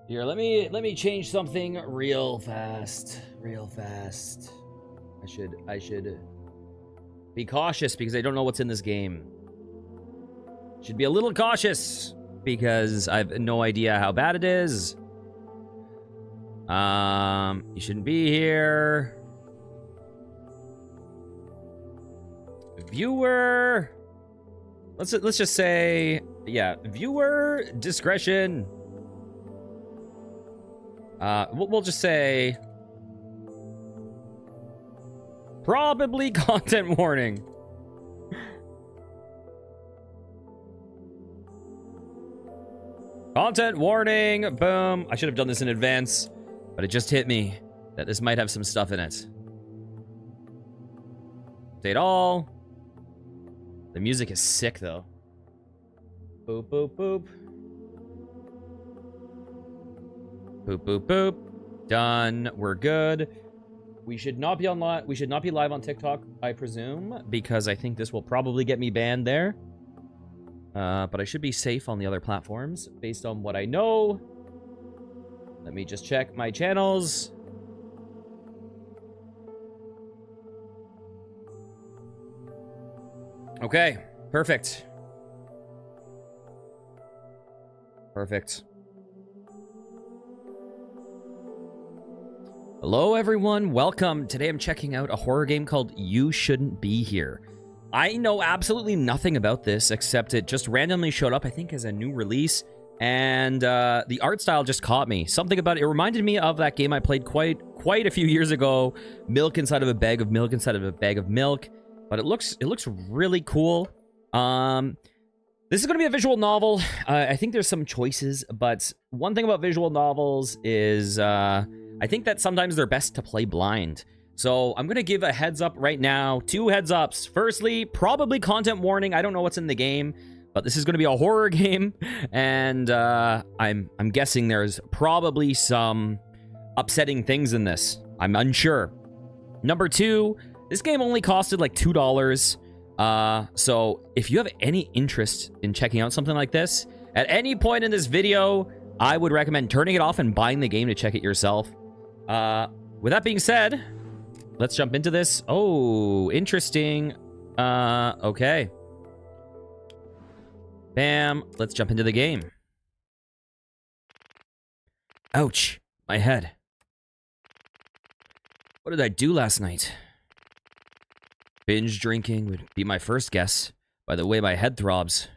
Here, let me change something real fast. Real fast. I should be cautious because I don't know what's in this game. Should be a little cautious because I have no idea how bad it is. You shouldn't be here. Viewer. Let's just say, yeah, viewer discretion. We'll just say probably content warning. Content warning. Boom. I should have done this in advance, but it just hit me that this might have some stuff in it. Update all. The music is sick though. Boop, boop, boop. Boop, boop, boop. Done. We're good. We should not be online. We should not be live on TikTok, I presume, because I think this will probably get me banned there. But I should be safe on the other platforms based on what I know. Let me just check my channels. Okay, perfect. Perfect. Hello everyone, welcome. Today I'm checking out a horror game called You Shouldn't Be Here. I know absolutely nothing about this except it just randomly showed up, I think, as a new release, and the art style just caught me. Something about it reminded me of that game I played quite a few years ago, Milk Inside of a Bag of Milk Inside of a Bag of Milk, but it looks really cool. This is going to be a visual novel. I think there's some choices, but one thing about visual novels is I think that sometimes they're best to play blind. So I'm going to give a heads up right now. 2 heads ups. Firstly, probably content warning. I don't know what's in the game, but this is going to be a horror game. And I'm guessing there's probably some upsetting things in this. I'm unsure. Number 2, this game only costed like $2. So if you have any interest in checking out something like this, at any point in this video, I would recommend turning it off and buying the game to check it yourself. With that being said, let's jump into this. Oh, interesting. Okay. Bam. Let's jump into the game. Ouch. My head. What did I do last night? Binge drinking would be my first guess, by the way my head throbs.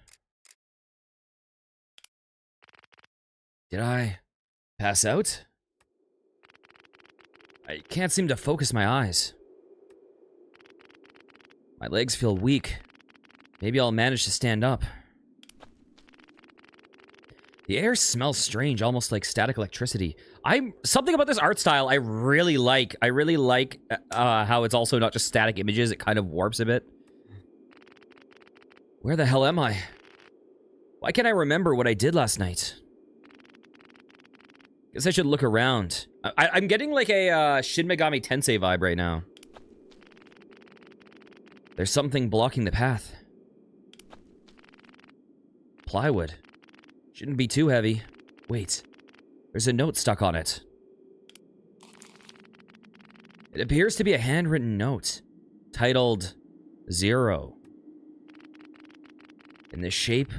Did I pass out? I can't seem to focus my eyes. My legs feel weak. Maybe I'll manage to stand up. The air smells strange, almost like static electricity. Something about this art style I really like. I really like how it's also not just static images, it kind of warps a bit. Where the hell am I? Why can't I remember what I did last night? Guess I should look around. I'm getting like a Shin Megami Tensei vibe right now. There's something blocking the path. Plywood. Shouldn't be too heavy. Wait. There's a note stuck on it. It appears to be a handwritten note, titled 0. In the shape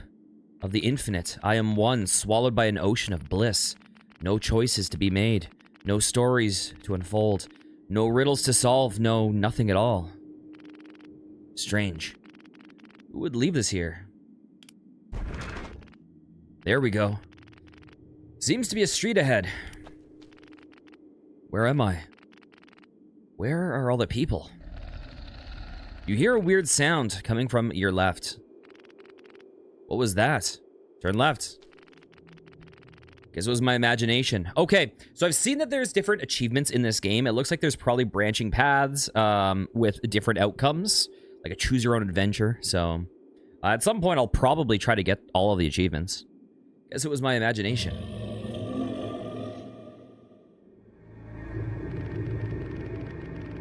of the infinite, I am one, swallowed by an ocean of bliss. No choices to be made. No stories to unfold. No riddles to solve. No, nothing at all. Strange. Who would leave this here? There we go. Seems to be a street ahead. Where am I? Where are all the people? You hear a weird sound coming from your left. What was that? Turn left. Guess it was my imagination. Okay, so I've seen that there's different achievements in this game. It looks like there's probably branching paths with different outcomes, like a choose your own adventure. So at some point, I'll probably try to get all of the achievements. Guess it was my imagination.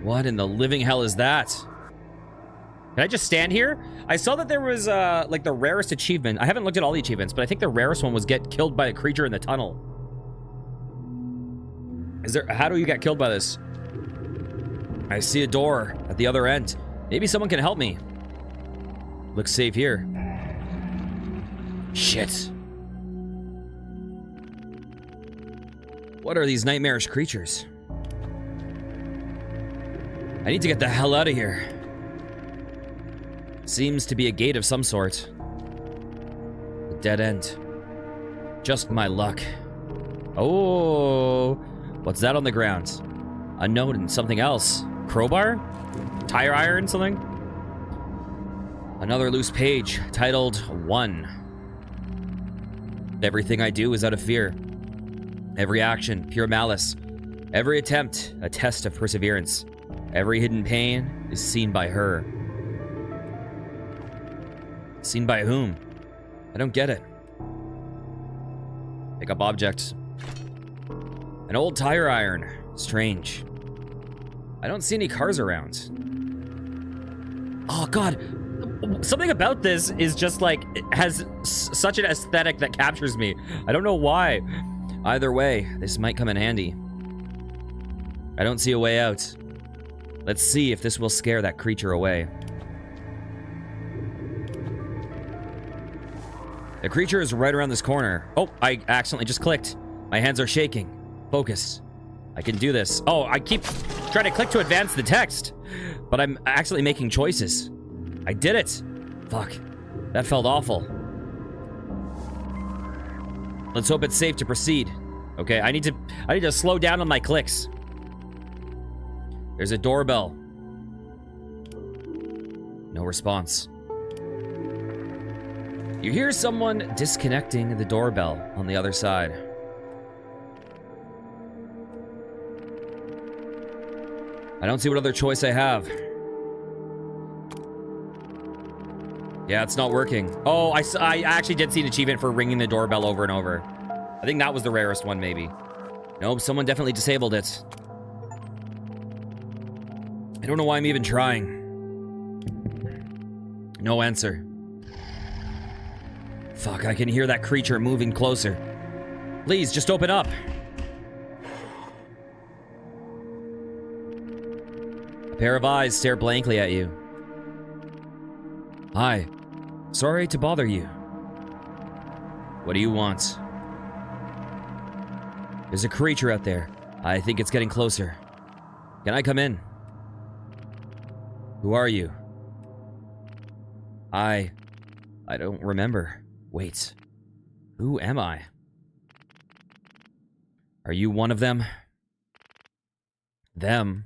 What in the living hell is that? Can I just stand here? I saw that there was, like, the rarest achievement. I haven't looked at all the achievements, but I think the rarest one was get killed by a creature in the tunnel. How do you get killed by this? I see a door at the other end. Maybe someone can help me. Looks safe here. Shit. What are these nightmarish creatures? I need to get the hell out of here. Seems to be a gate of some sort. A dead end. Just my luck. Oh, what's that on the ground? A note and something else. Crowbar? Tire iron, something? Another loose page titled 1. Everything I do is out of fear. Every action, pure malice. Every attempt, a test of perseverance. Every hidden pain is seen by her. Seen by whom? I don't get it. Pick up objects. An old tire iron. Strange. I don't see any cars around. Oh god. Something about this is just like, it has such an aesthetic that captures me. I don't know why. Either way, this might come in handy. I don't see a way out. Let's see if this will scare that creature away. The creature is right around this corner. Oh, I accidentally just clicked. My hands are shaking. Focus. I can do this. Oh, I keep trying to click to advance the text, but I'm actually making choices. I did it. Fuck. That felt awful. Let's hope it's safe to proceed. Okay, I need to slow down on my clicks. There's a doorbell. No response. You hear someone disconnecting the doorbell on the other side. I don't see what other choice I have. Yeah, it's not working. Oh, I actually did see an achievement for ringing the doorbell over and over. I think that was the rarest one, maybe. Nope, someone definitely disabled it. I don't know why I'm even trying. No answer. Fuck, I can hear that creature moving closer. Please, just open up. A pair of eyes stare blankly at you. Hi. Sorry to bother you. What do you want? There's a creature out there. I think it's getting closer. Can I come in? Who are you? I don't remember. Wait. Who am I? Are you one of them? Them?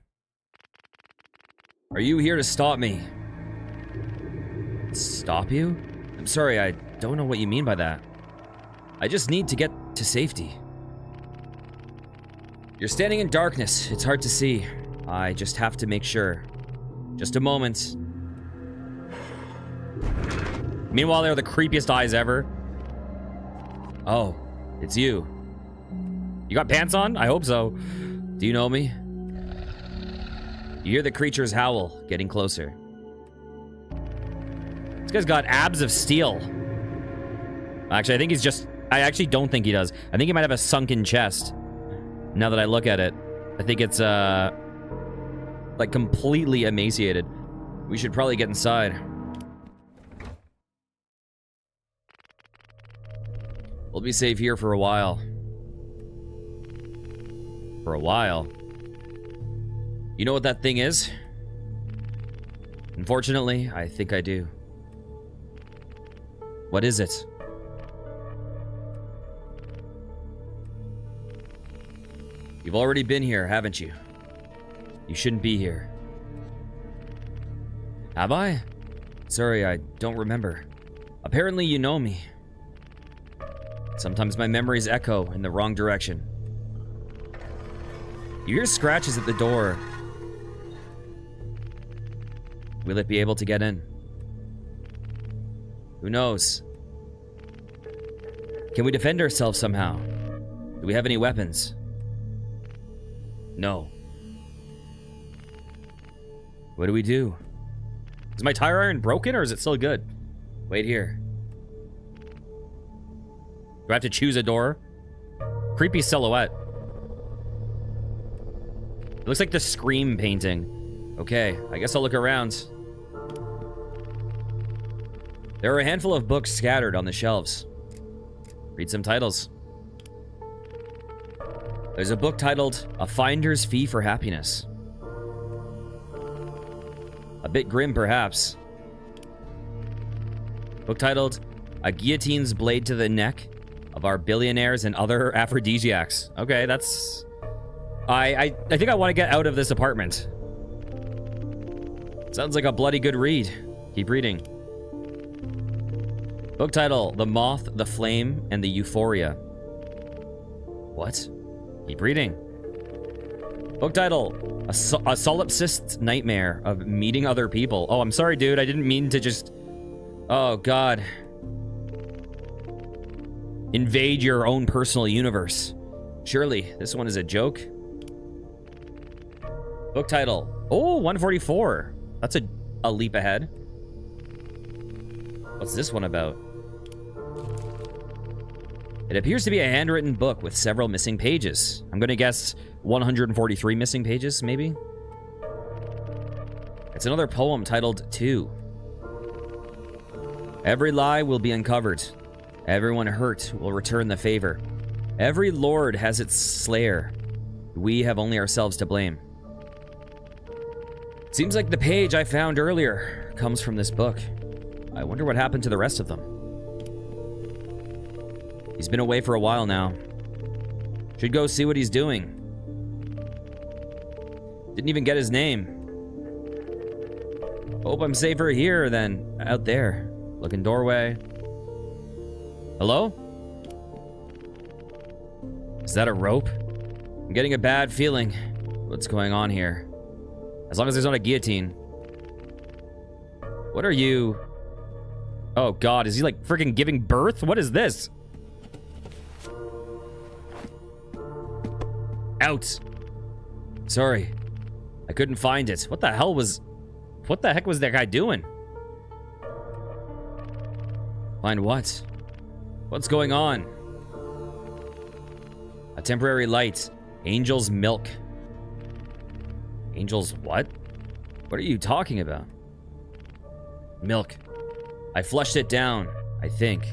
Are you here to stop me? Stop you? I'm sorry, I don't know what you mean by that. I just need to get to safety. You're standing in darkness. It's hard to see. I just have to make sure. Just a moment. Meanwhile, they're the creepiest eyes ever. Oh, it's you. You got pants on? I hope so. Do you know me? You hear the creature's howl, getting closer. This guy's got abs of steel. Actually, I think he's just... I actually don't think he does. I think he might have a sunken chest. Now that I look at it. I think it's, like, completely emaciated. We should probably get inside. We'll be safe here for a while. For a while? You know what that thing is? Unfortunately, I think I do. What is it? You've already been here, haven't you? You shouldn't be here. Have I? Sorry, I don't remember. Apparently you know me. Sometimes my memories echo in the wrong direction. You hear scratches at the door. Will it be able to get in? Who knows? Can we defend ourselves somehow? Do we have any weapons? No. What do we do? Is my tire iron broken or is it still good? Wait here. Do I have to choose a door? Creepy silhouette. It looks like the Scream painting. Okay, I guess I'll look around. There are a handful of books scattered on the shelves. Read some titles. There's a book titled A Finder's Fee for Happiness. A bit grim, perhaps. Book titled A Guillotine's Blade to the Neck of Our Billionaires and Other Aphrodisiacs. Okay, that's... I think I want to get out of this apartment. Sounds like a bloody good read. Keep reading. Book title, The Moth, the Flame, and the Euphoria. What? Keep reading. Book title, A Solipsist's Nightmare of Meeting Other People. Oh, I'm sorry, dude. I didn't mean to just... Oh, God. Invade your own personal universe. Surely, this one is a joke. Book title. Oh, 144. That's a leap ahead. What's this one about? It appears to be a handwritten book with several missing pages. I'm going to guess 143 missing pages, maybe? It's another poem titled 2. Every lie will be uncovered. Everyone hurt will return the favor. Every lord has its slayer. We have only ourselves to blame. Seems like the page I found earlier comes from this book. I wonder what happened to the rest of them. He's been away for a while now. Should go see what he's doing. Didn't even get his name. Hope I'm safer here than out there. Looking doorway. Hello? Is that a rope? I'm getting a bad feeling. What's going on here? As long as there's not a guillotine. What are you? Oh God, is he like freaking giving birth? What is this? Out. Sorry. I couldn't find it. What the heck was that guy doing? Find what? What's going on? A temporary light. Angel's milk. Angel's what? What are you talking about? Milk. I flushed it down, I think.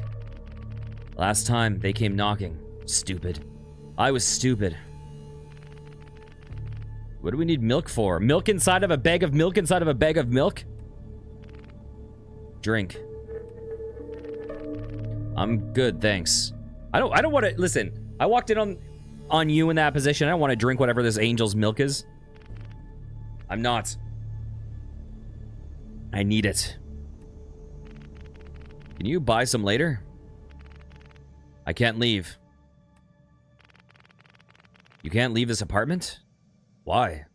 Last time they came knocking. Stupid. I was stupid. What do we need milk for? Milk inside of a bag of milk inside of a bag of milk? Drink. I'm good, thanks. I don't want to... Listen, I walked in on you in that position. I don't want to drink whatever this angel's milk is. I'm not. I need it. Can you buy some later? I can't leave. You can't leave this apartment? Why?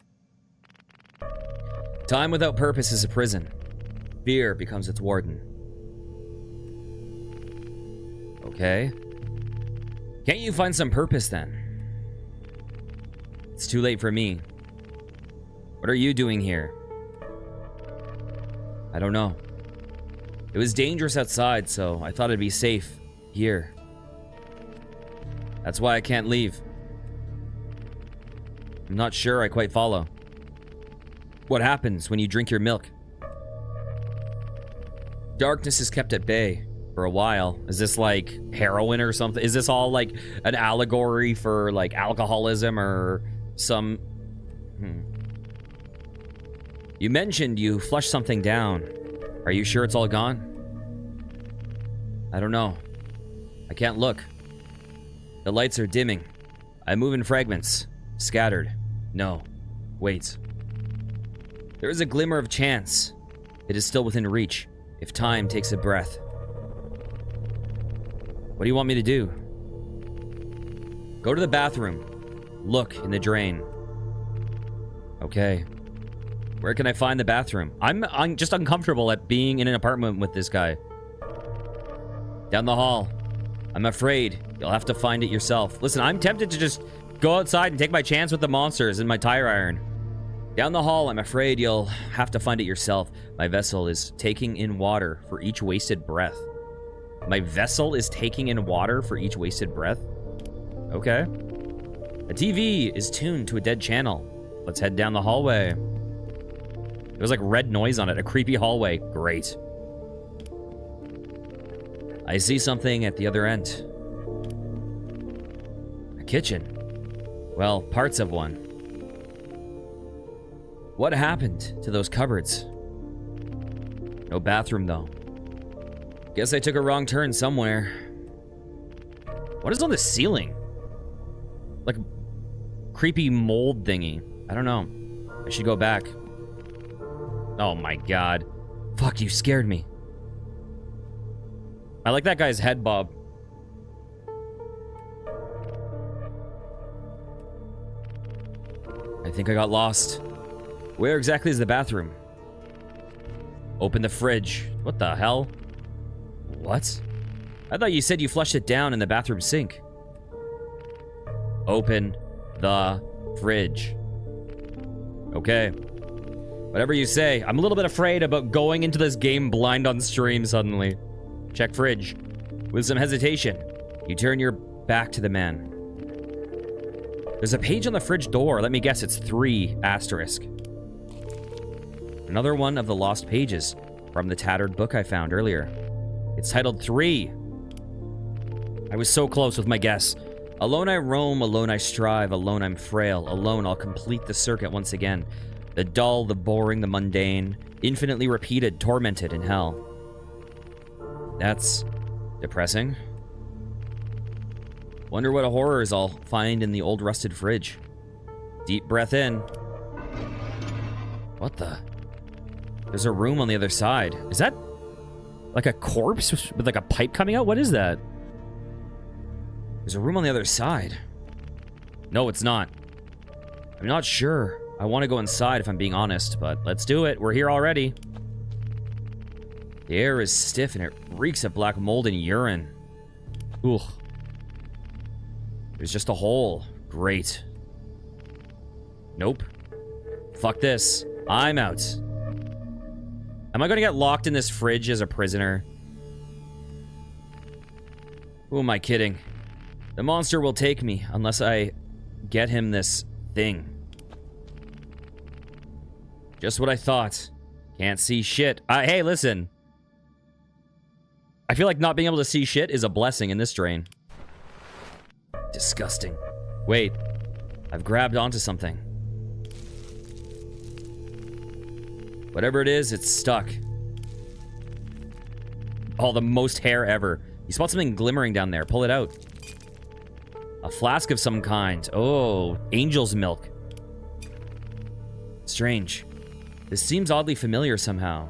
Time without purpose is a prison. Fear becomes its warden. Okay. Can't you find some purpose then? It's too late for me. What are you doing here? I don't know. It was dangerous outside, so I thought it'd be safe here. That's why I can't leave. I'm not sure I quite follow. What happens when you drink your milk? Darkness is kept at bay for a while. Is this like heroin or something? Is this all like an allegory for like alcoholism or some... You mentioned you flushed something down. Are you sure it's all gone? I don't know. I can't look. The lights are dimming. I move in fragments. Scattered. No. Wait. There is a glimmer of chance. It is still within reach, if time takes a breath. What do you want me to do? Go to the bathroom. Look in the drain. Okay. Where can I find the bathroom? I'm just uncomfortable at being in an apartment with this guy. Down the hall. I'm afraid you'll have to find it yourself. Listen, I'm tempted to just go outside and take my chance with the monsters in my tire iron. Down the hall, I'm afraid you'll have to find it yourself. My vessel is taking in water for each wasted breath. My vessel is taking in water for each wasted breath? Okay. A TV is tuned to a dead channel. Let's head down the hallway. There was like red noise on it. A creepy hallway. Great. I see something at the other end. A kitchen. Well, parts of one. What happened to those cupboards? No bathroom, though. Guess I took a wrong turn somewhere. What is on the ceiling? Like a creepy mold thingy. I don't know. I should go back. Oh my god. Fuck, you scared me. I like that guy's head bob. I think I got lost. Where exactly is the bathroom? Open the fridge. What the hell? What? I thought you said you flushed it down in the bathroom sink. Open the fridge. Okay. Whatever you say. I'm a little bit afraid about going into this game blind on stream suddenly. Check fridge. With some hesitation, you turn your back to the man. There's a page on the fridge door. Let me guess, it's 3 asterisk. Another one of the lost pages from the tattered book I found earlier. It's titled 3. I was so close with my guess. Alone I roam, alone I strive, alone I'm frail, alone I'll complete the circuit once again. The dull, the boring, the mundane, infinitely repeated, tormented in hell. That's depressing. Wonder what horrors I'll find in the old rusted fridge. Deep breath in. What the? There's a room on the other side. Is that like a corpse with like a pipe coming out? What is that? There's a room on the other side. No, it's not. I'm not sure. I want to go inside if I'm being honest, but let's do it. We're here already. The air is stiff and it reeks of black mold and urine. Ugh. There's just a hole. Great. Nope. Fuck this. I'm out. Am I going to get locked in this fridge as a prisoner? Who am I kidding? The monster will take me unless I get him this thing. Just what I thought. Can't see shit. Hey, listen. I feel like not being able to see shit is a blessing in this drain. Disgusting. Wait. I've grabbed onto something. Whatever it is, it's stuck. Oh, the most hair ever. You spot something glimmering down there. Pull it out. A flask of some kind. Oh, angel's milk. Strange. This seems oddly familiar somehow.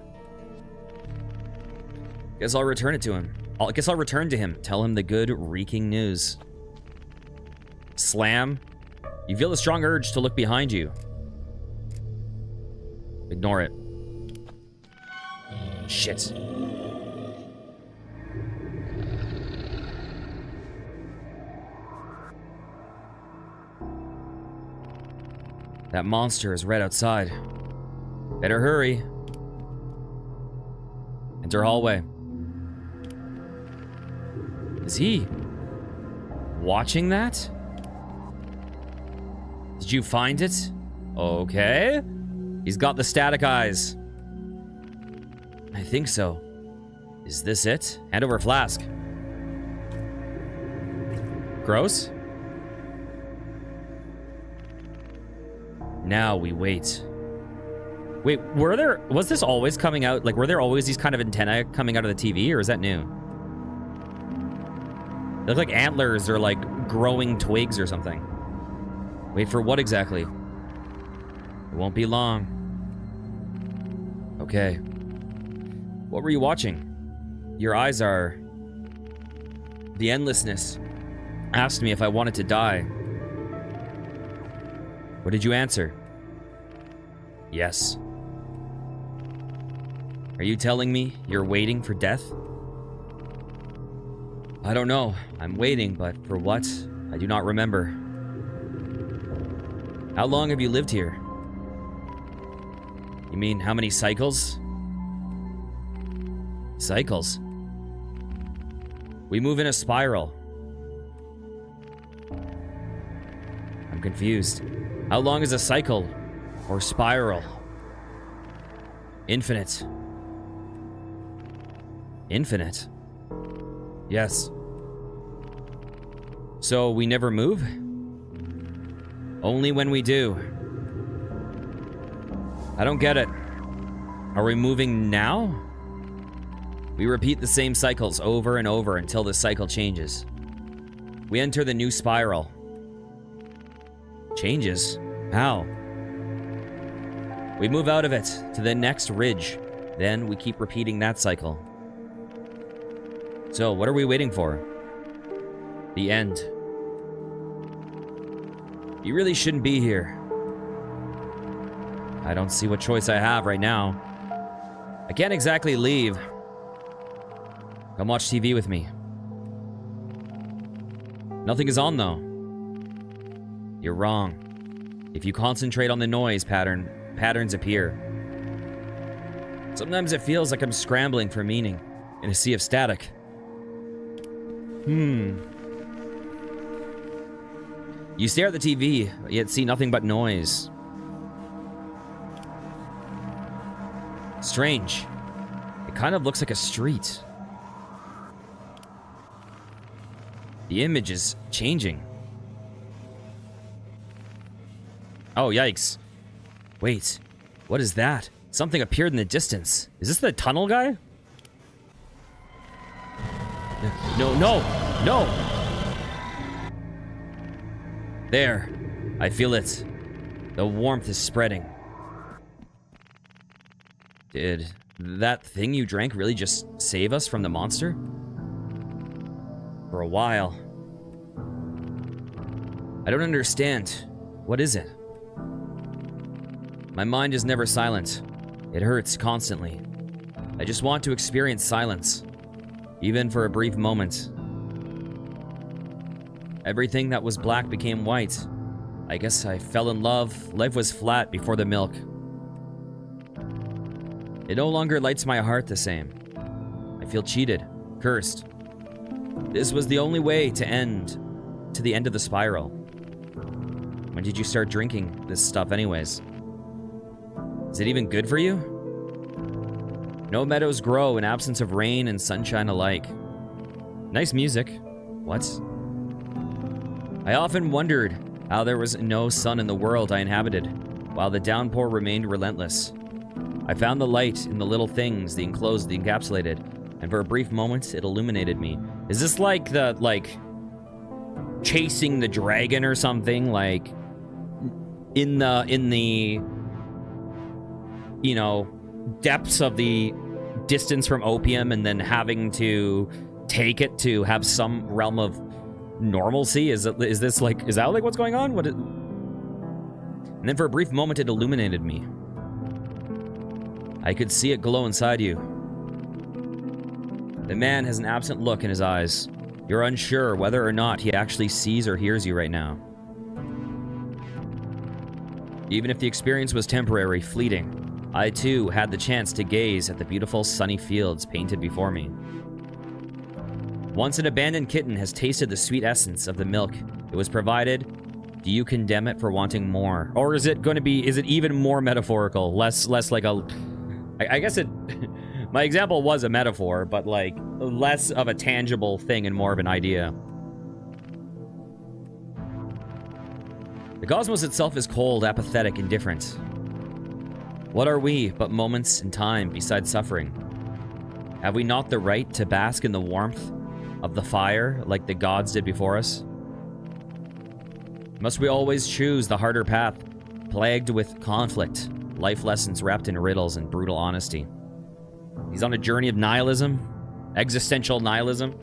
Guess I'll return it to him. Guess I'll return to him. Tell him the good, reeking news. Slam. You feel a strong urge to look behind you. Ignore it. Shit. That monster is right outside. Better hurry. Enter hallway. Is he watching that? Did you find it? Okay. He's got the static eyes. I think so. Is this it? Hand over flask. Gross. Now we wait. Wait, was this always coming out? Like, were there always these kind of antennae coming out of the TV, or is that new? They look like antlers or like growing twigs or something. Wait for what exactly? It won't be long. Okay. What were you watching? Your eyes are... The endlessness asked me if I wanted to die. What did you answer? Yes. Are you telling me you're waiting for death? I don't know. I'm waiting, but for what? I do not remember. How long have you lived here? You mean how many cycles? Cycles? We move in a spiral. I'm confused. How long is a cycle? Or spiral. Infinite. Infinite. Yes. So we never move? Only when we do. I don't get it. Are we moving now? We repeat the same cycles over and over until the cycle changes. We enter the new spiral. Changes? How? We move out of it to the next ridge. Then we keep repeating that cycle. So, what are we waiting for? The end. You really shouldn't be here. I don't see what choice I have right now. I can't exactly leave. Come watch TV with me. Nothing is on, though. You're wrong. If you concentrate on the noise pattern, patterns appear. Sometimes it feels like I'm scrambling for meaning in a sea of static. You stare at the TV, yet see nothing but noise. Strange. It kind of looks like a street. The image is changing. Oh, yikes. Wait, what is that? Something appeared in the distance. Is this the tunnel guy? No, no, no! There. I feel it. The warmth is spreading. Did that thing you drank really just save us from the monster? For a while. I don't understand. What is it? My mind is never silent. It hurts constantly. I just want to experience silence, even for a brief moment. Everything that was black became white. I guess I fell in love. Life was flat before the milk. It no longer lights my heart the same. I feel cheated, cursed. This was the only way to the end of the spiral. When did you start drinking this stuff anyways? Is it even good for you? No meadows grow in absence of rain and sunshine alike. Nice music. What? I often wondered how there was no sun in the world I inhabited, while the downpour remained relentless. I found the light in the little things, the enclosed, the encapsulated, and for a brief moment, it illuminated me. Is this like chasing the dragon or something? Like, in the you know, depths of the distance from opium and then having to take it to have some realm of normalcy? Is that like what's going on? And then for a brief moment it illuminated me. I could see it glow inside you. The man has an absent look in his eyes. You're unsure whether or not he actually sees or hears you right now. Even if the experience was temporary, fleeting, I too had the chance to gaze at the beautiful sunny fields painted before me. Once an abandoned kitten has tasted the sweet essence of the milk it was provided, do you condemn it for wanting more? Or is it even more metaphorical? Less like a... I guess it... My example was a metaphor, but like less of a tangible thing and more of an idea. The cosmos itself is cold, apathetic, indifferent. What are we but moments in time beside suffering? Have we not the right to bask in the warmth of the fire like the gods did before us? Must we always choose the harder path, plagued with conflict, life lessons wrapped in riddles and brutal honesty? He's on a journey of nihilism, existential nihilism.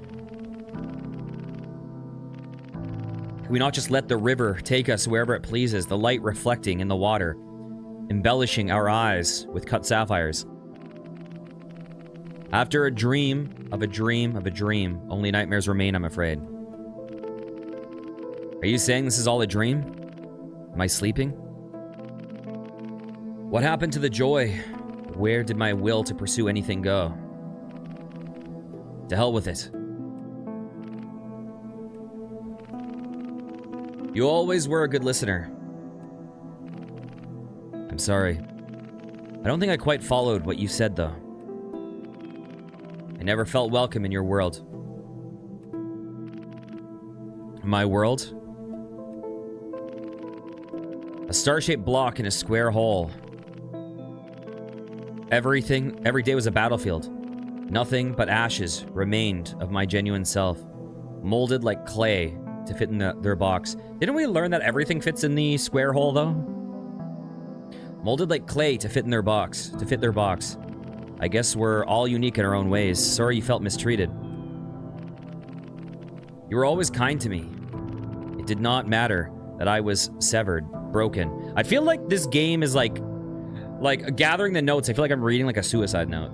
Can we not just let the river take us wherever it pleases, the light reflecting in the water, embellishing our eyes with cut sapphires? After a dream of a dream of a dream, only nightmares remain, I'm afraid. Are you saying this is all a dream? Am I sleeping? What happened to the joy? Where did my will to pursue anything go? To hell with it. You always were a good listener. I'm sorry. I don't think I quite followed what you said, though. I never felt welcome in your world. My world? A star-shaped block in a square hole. Every day was a battlefield. Nothing but ashes remained of my genuine self, molded like clay to fit in their box. Didn't we learn that everything fits in the square hole, though? Molded like clay to fit in their box, to fit their box. I guess we're all unique in our own ways. Sorry you felt mistreated. You were always kind to me. It did not matter that I was severed, broken. I feel like this game is like gathering the notes. I feel like I'm reading like a suicide note.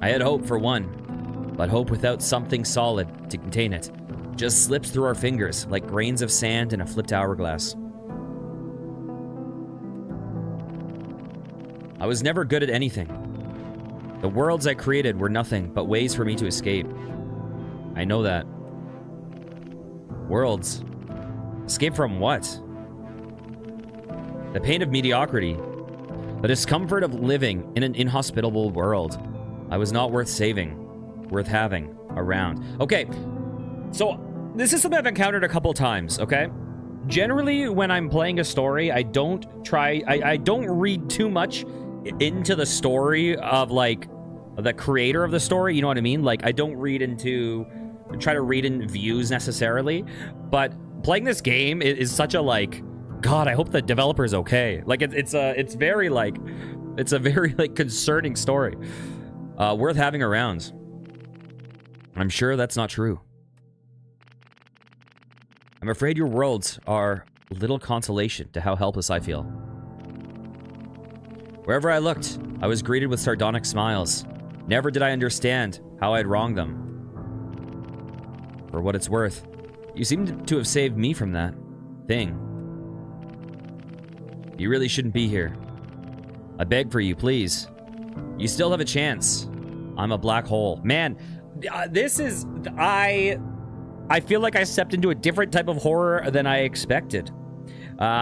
I had hope for one, but hope without something solid to contain it just slips through our fingers like grains of sand in a flipped hourglass. I was never good at anything. The worlds I created were nothing but ways for me to escape. I know that. Worlds? Escape from what? The pain of mediocrity. The discomfort of living in an inhospitable world. I was not worth saving. Worth having around. Okay, so this is something I've encountered a couple times, okay? Generally, when I'm playing a story, I don't read too much into the story of, like, the creator of the story, you know what I mean? Like, I don't try to read in views necessarily, but playing this game is such a, like, God, I hope the developer's okay. Like, it's a very, like, concerning story. Worth having around. I'm sure that's not true. I'm afraid your worlds are little consolation to how helpless I feel. Wherever I looked, I was greeted with sardonic smiles. Never did I understand how I'd wronged them. For what it's worth, you seem to have saved me from that thing. You really shouldn't be here. I beg for you, please. You still have a chance. I'm a black hole. Man, this is... I feel like I stepped into a different type of horror than I expected.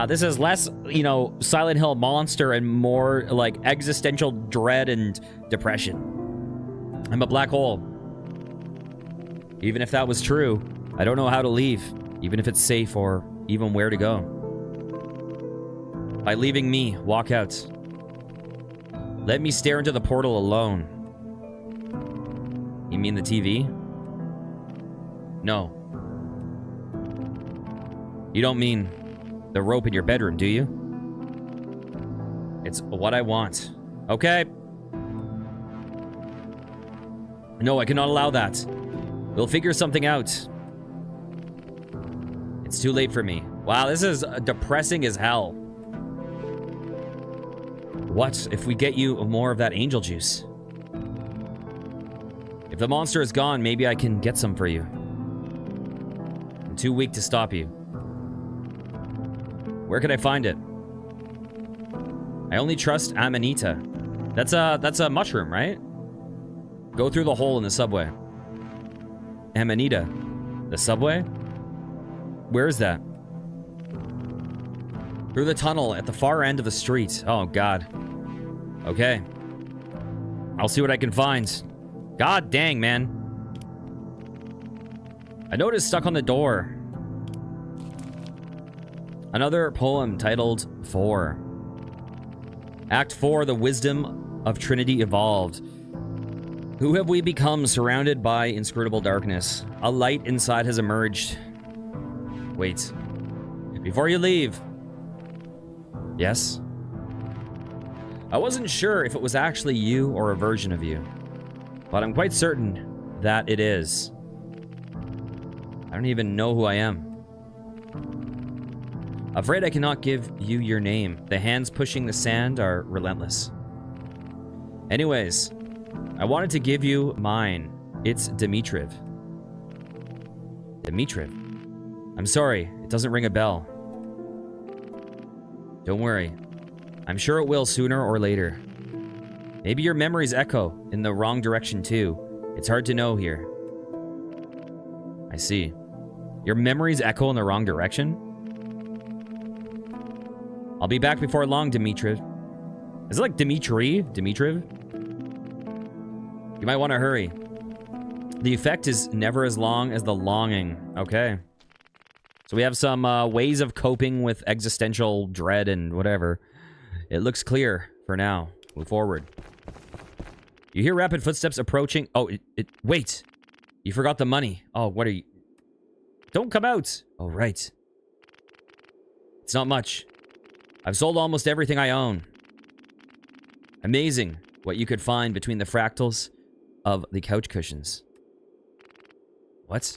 This is less, you know, Silent Hill monster and more like existential dread and depression. I'm a black hole. Even if that was true, I don't know how to leave, even if it's safe or even where to go. By leaving me, walk out. Let me stare into the portal alone. You mean the TV? No. You don't mean the rope in your bedroom, do you? It's what I want. Okay. No, I cannot allow that. We'll figure something out. It's too late for me. Wow, this is depressing as hell. What if we get you more of that angel juice? If the monster is gone, maybe I can get some for you. I'm too weak to stop you. Where can I find it? I only trust Amanita. That's a mushroom, right? Go through the hole in the subway. Amanita. The subway? Where is that? Through the tunnel at the far end of the street. Oh, God. Okay. I'll see what I can find. God dang, man. A note is stuck on the door. Another poem titled 4. Act 4, the wisdom of Trinity evolved. Who have we become surrounded by inscrutable darkness? A light inside has emerged. Wait. Before you leave. Yes? I wasn't sure if it was actually you or a version of you, but I'm quite certain that it is. I don't even know who I am. Afraid I cannot give you your name. The hands pushing the sand are relentless. Anyways, I wanted to give you mine. It's Dmitriv. Dmitriv? I'm sorry, it doesn't ring a bell. Don't worry. I'm sure it will sooner or later. Maybe your memories echo in the wrong direction too. It's hard to know here. I see. Your memories echo in the wrong direction? I'll be back before long, Dimitriv. Is it like Dimitri? Dimitriv? You might want to hurry. The effect is never as long as the longing. Okay. So we have some ways of coping with existential dread and whatever. It looks clear for now. Move forward. You hear rapid footsteps approaching. Oh, wait. You forgot the money. Oh, what are you? Don't come out. Oh, right. It's not much. I've sold almost everything I own. Amazing what you could find between the fractals of the couch cushions. What?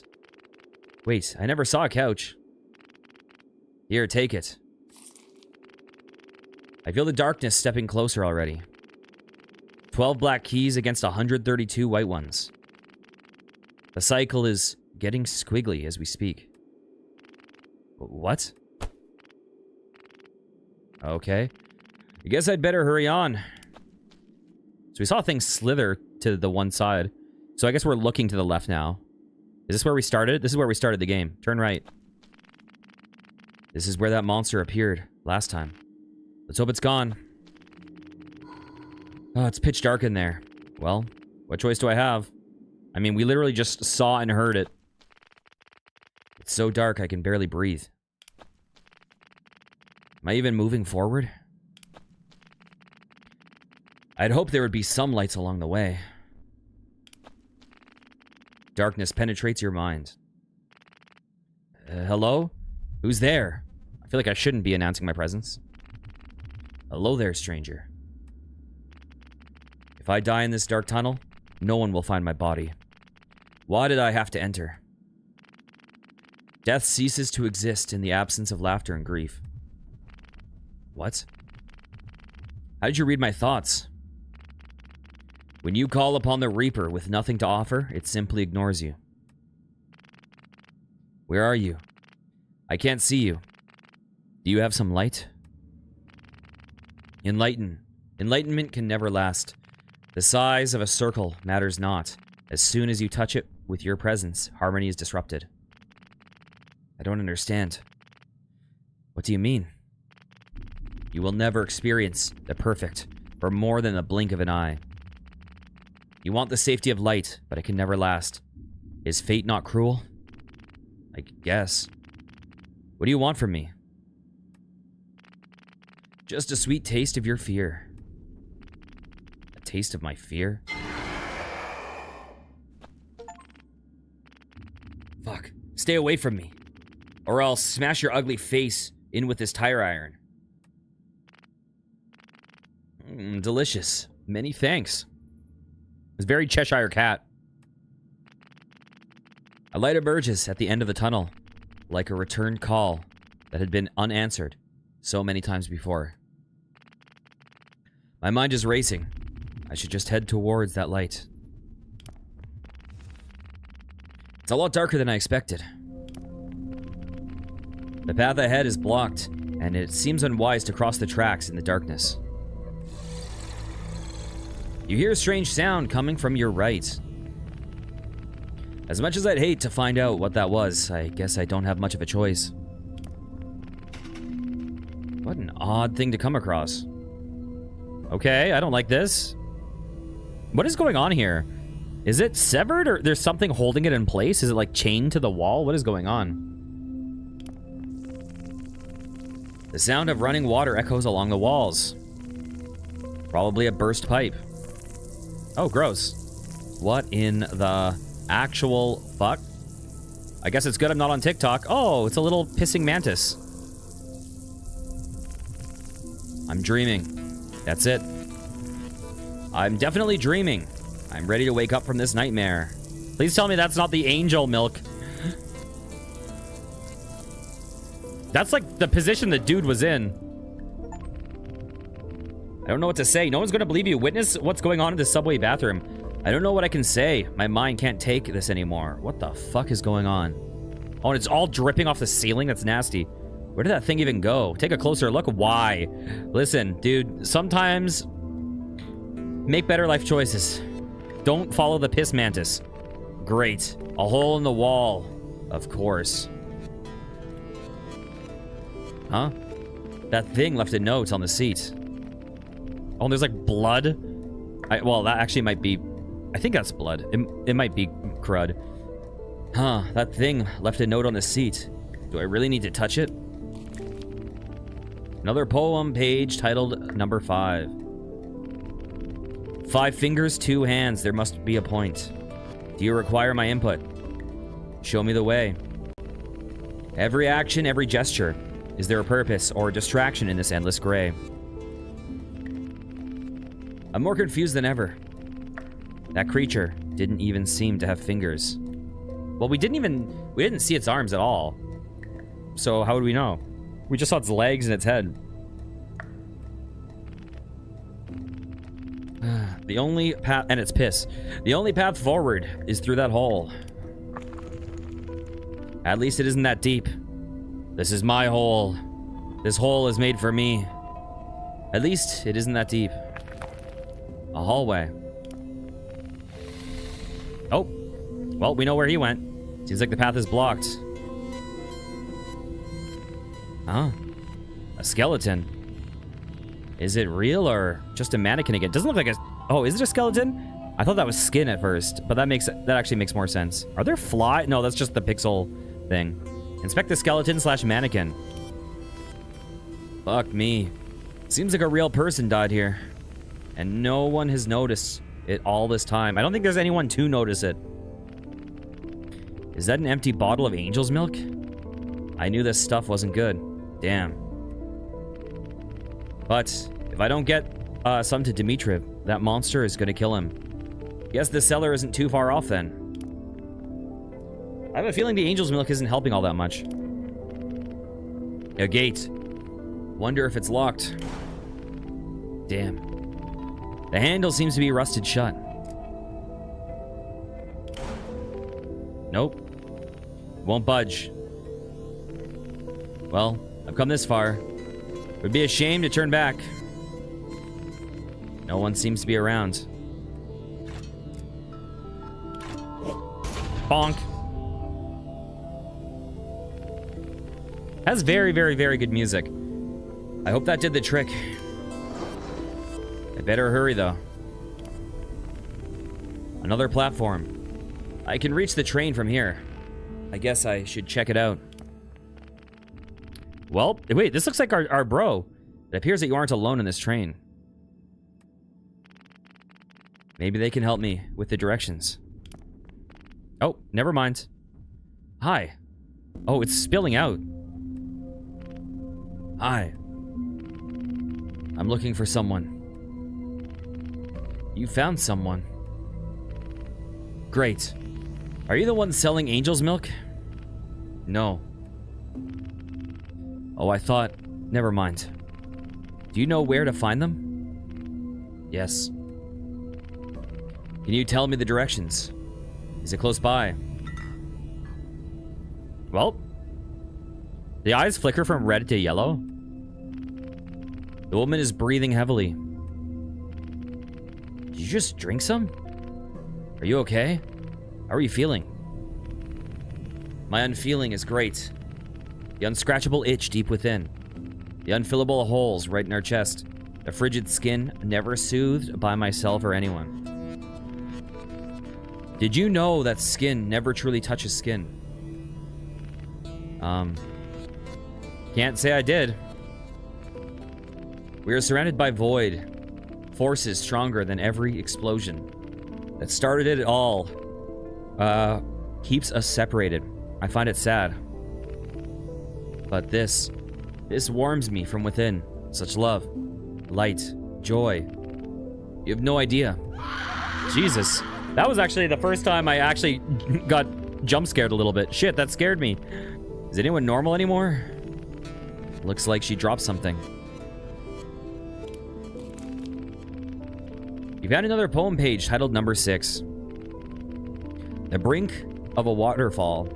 Wait, I never saw a couch. Here, take it. I feel the darkness stepping closer already. 12 black keys against 132 white ones. The cycle is getting squiggly as we speak. What? Okay. I guess I'd better hurry on. So we saw things slither to the one side. So I guess we're looking to the left now. Is this where we started? This is where we started the game. Turn right. This is where that monster appeared last time. Let's hope it's gone. Oh, it's pitch dark in there. Well, what choice do I have? I mean, we literally just saw and heard it. It's so dark I can barely breathe. Am I even moving forward? I'd hope there would be some lights along the way. Darkness penetrates your mind. Hello? Who's there? I feel like I shouldn't be announcing my presence. Hello there, stranger. If I die in this dark tunnel, no one will find my body. Why did I have to enter? Death ceases to exist in the absence of laughter and grief. What? How did you read my thoughts? When you call upon the Reaper with nothing to offer, it simply ignores you. Where are you? I can't see you. Do you have some light? Enlightenment can never last. The size of a circle matters not. As soon as you touch it with your presence, harmony is disrupted. I don't understand. What do you mean? You will never experience the perfect for more than the blink of an eye. You want the safety of light, but it can never last. Is fate not cruel? I guess. What do you want from me? Just a sweet taste of your fear. A taste of my fear? Fuck. Stay away from me. Or I'll smash your ugly face in with this tire iron. Delicious. Many thanks. It's very Cheshire Cat. A light emerges at the end of the tunnel, like a return call that had been unanswered so many times before. My mind is racing. I should just head towards that light. It's a lot darker than I expected. The path ahead is blocked, and it seems unwise to cross the tracks in the darkness. You hear a strange sound coming from your right. As much as I'd hate to find out what that was, I guess I don't have much of a choice. What an odd thing to come across. Okay, I don't like this. What is going on here? Is it severed, or there's something holding it in place? Is it like chained to the wall? What is going on? The sound of running water echoes along the walls. Probably a burst pipe. Oh, gross. What in the actual fuck? I guess it's good I'm not on TikTok. Oh, it's a little pissing mantis. I'm dreaming. That's it. I'm definitely dreaming. I'm ready to wake up from this nightmare. Please tell me that's not the angel milk. That's like the position the dude was in. I don't know what to say. No one's going to believe you. Witness what's going on in the subway bathroom. I don't know what I can say. My mind can't take this anymore. What the fuck is going on? Oh, and it's all dripping off the ceiling? That's nasty. Where did that thing even go? Take a closer look. Why? Listen, dude, sometimes make better life choices. Don't follow the piss mantis. Great. A hole in the wall. Of course. Huh? That thing left a note on the seat. Oh, and there's like blood. Well, that actually might be... I think that's blood. It might be crud. Huh, that thing left a note on the seat. Do I really need to touch it? Another poem page titled number 5. 5 fingers, 2 hands. There must be a point. Do you require my input? Show me the way. Every action, every gesture. Is there a purpose or a distraction in this endless gray? I'm more confused than ever. That creature didn't even seem to have fingers. Well, we didn't see its arms at all. So how would we know? We just saw its legs and its head. The only path, and it's piss. The only path forward is through that hole. At least it isn't that deep. This is my hole. This hole is made for me. At least it isn't that deep. A hallway. Oh. Well, we know where he went. Seems like the path is blocked. Huh? A skeleton. Is it real or just a mannequin again? Doesn't look like a... Oh, is it a skeleton? I thought that was skin at first, but that actually makes more sense. Are there fly? No, that's just the pixel thing. Inspect the skeleton / mannequin. Fuck me. Seems like a real person died here. And no one has noticed it all this time. I don't think there's anyone to notice it. Is that an empty bottle of angel's milk? I knew this stuff wasn't good. Damn. But if I don't get some to Dmitriev, that monster is gonna kill him. Guess the cellar isn't too far off then. I have a feeling the angel's milk isn't helping all that much. A gate. Wonder if it's locked. Damn. The handle seems to be rusted shut. Nope. Won't budge. Well, I've come this far. Would be a shame to turn back. No one seems to be around. Bonk. Has very, very, very good music. I hope that did the trick. I better hurry, though. Another platform. I can reach the train from here. I guess I should check it out. Well, wait, this looks like our bro. It appears that you aren't alone in this train. Maybe they can help me with the directions. Oh, never mind. Hi. Oh, it's spilling out. Hi. I'm looking for someone. You found someone. Great. Are you the one selling angel's milk? No. Oh, I thought... Never mind. Do you know where to find them? Yes. Can you tell me the directions? Is it close by? Well... The eyes flicker from red to yellow. The woman is breathing heavily. Did you just drink some? Are you okay? How are you feeling? My unfeeling is great. The unscratchable itch deep within. The unfillable holes right in our chest. The frigid skin never soothed by myself or anyone. Did you know that skin never truly touches skin? Can't say I did. We are surrounded by void. Forces stronger than every explosion. That started it all. Keeps us separated. I find it sad. But this warms me from within. Such love, light, joy. You have no idea. Jesus. That was actually the first time I actually got jump scared a little bit. Shit, that scared me. Is anyone normal anymore? Looks like she dropped something. You found another poem page titled number 6. The brink of a waterfall.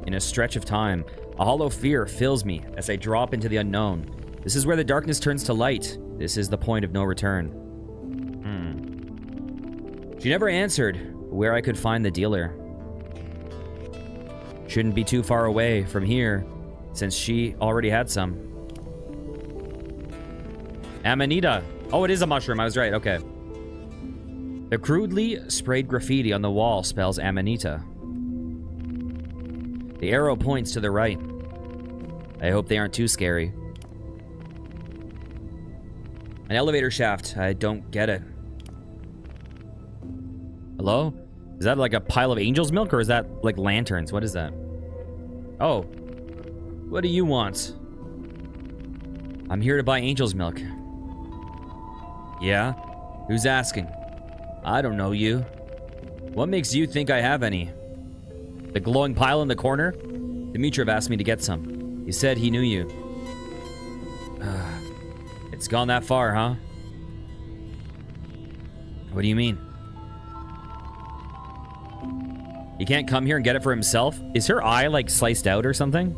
In a stretch of time, a hollow fear fills me as I drop into the unknown. This is where the darkness turns to light. This is the point of no return. She never answered where I could find the dealer. Shouldn't be too far away from here, since she already had some. Amanita. Oh, it is a mushroom. I was right. Okay. The crudely sprayed graffiti on the wall spells Amanita. The arrow points to the right. I hope they aren't too scary. An elevator shaft. I don't get it. Hello? Is that like a pile of angel's milk, or is that like lanterns? What is that? Oh. What do you want? I'm here to buy angel's milk. Yeah? Who's asking? I don't know you. What makes you think I have any? The glowing pile in the corner? Dimitrov asked me to get some. He said he knew you. It's gone that far, huh? What do you mean? He can't come here and get it for himself? Is her eye, like, sliced out or something?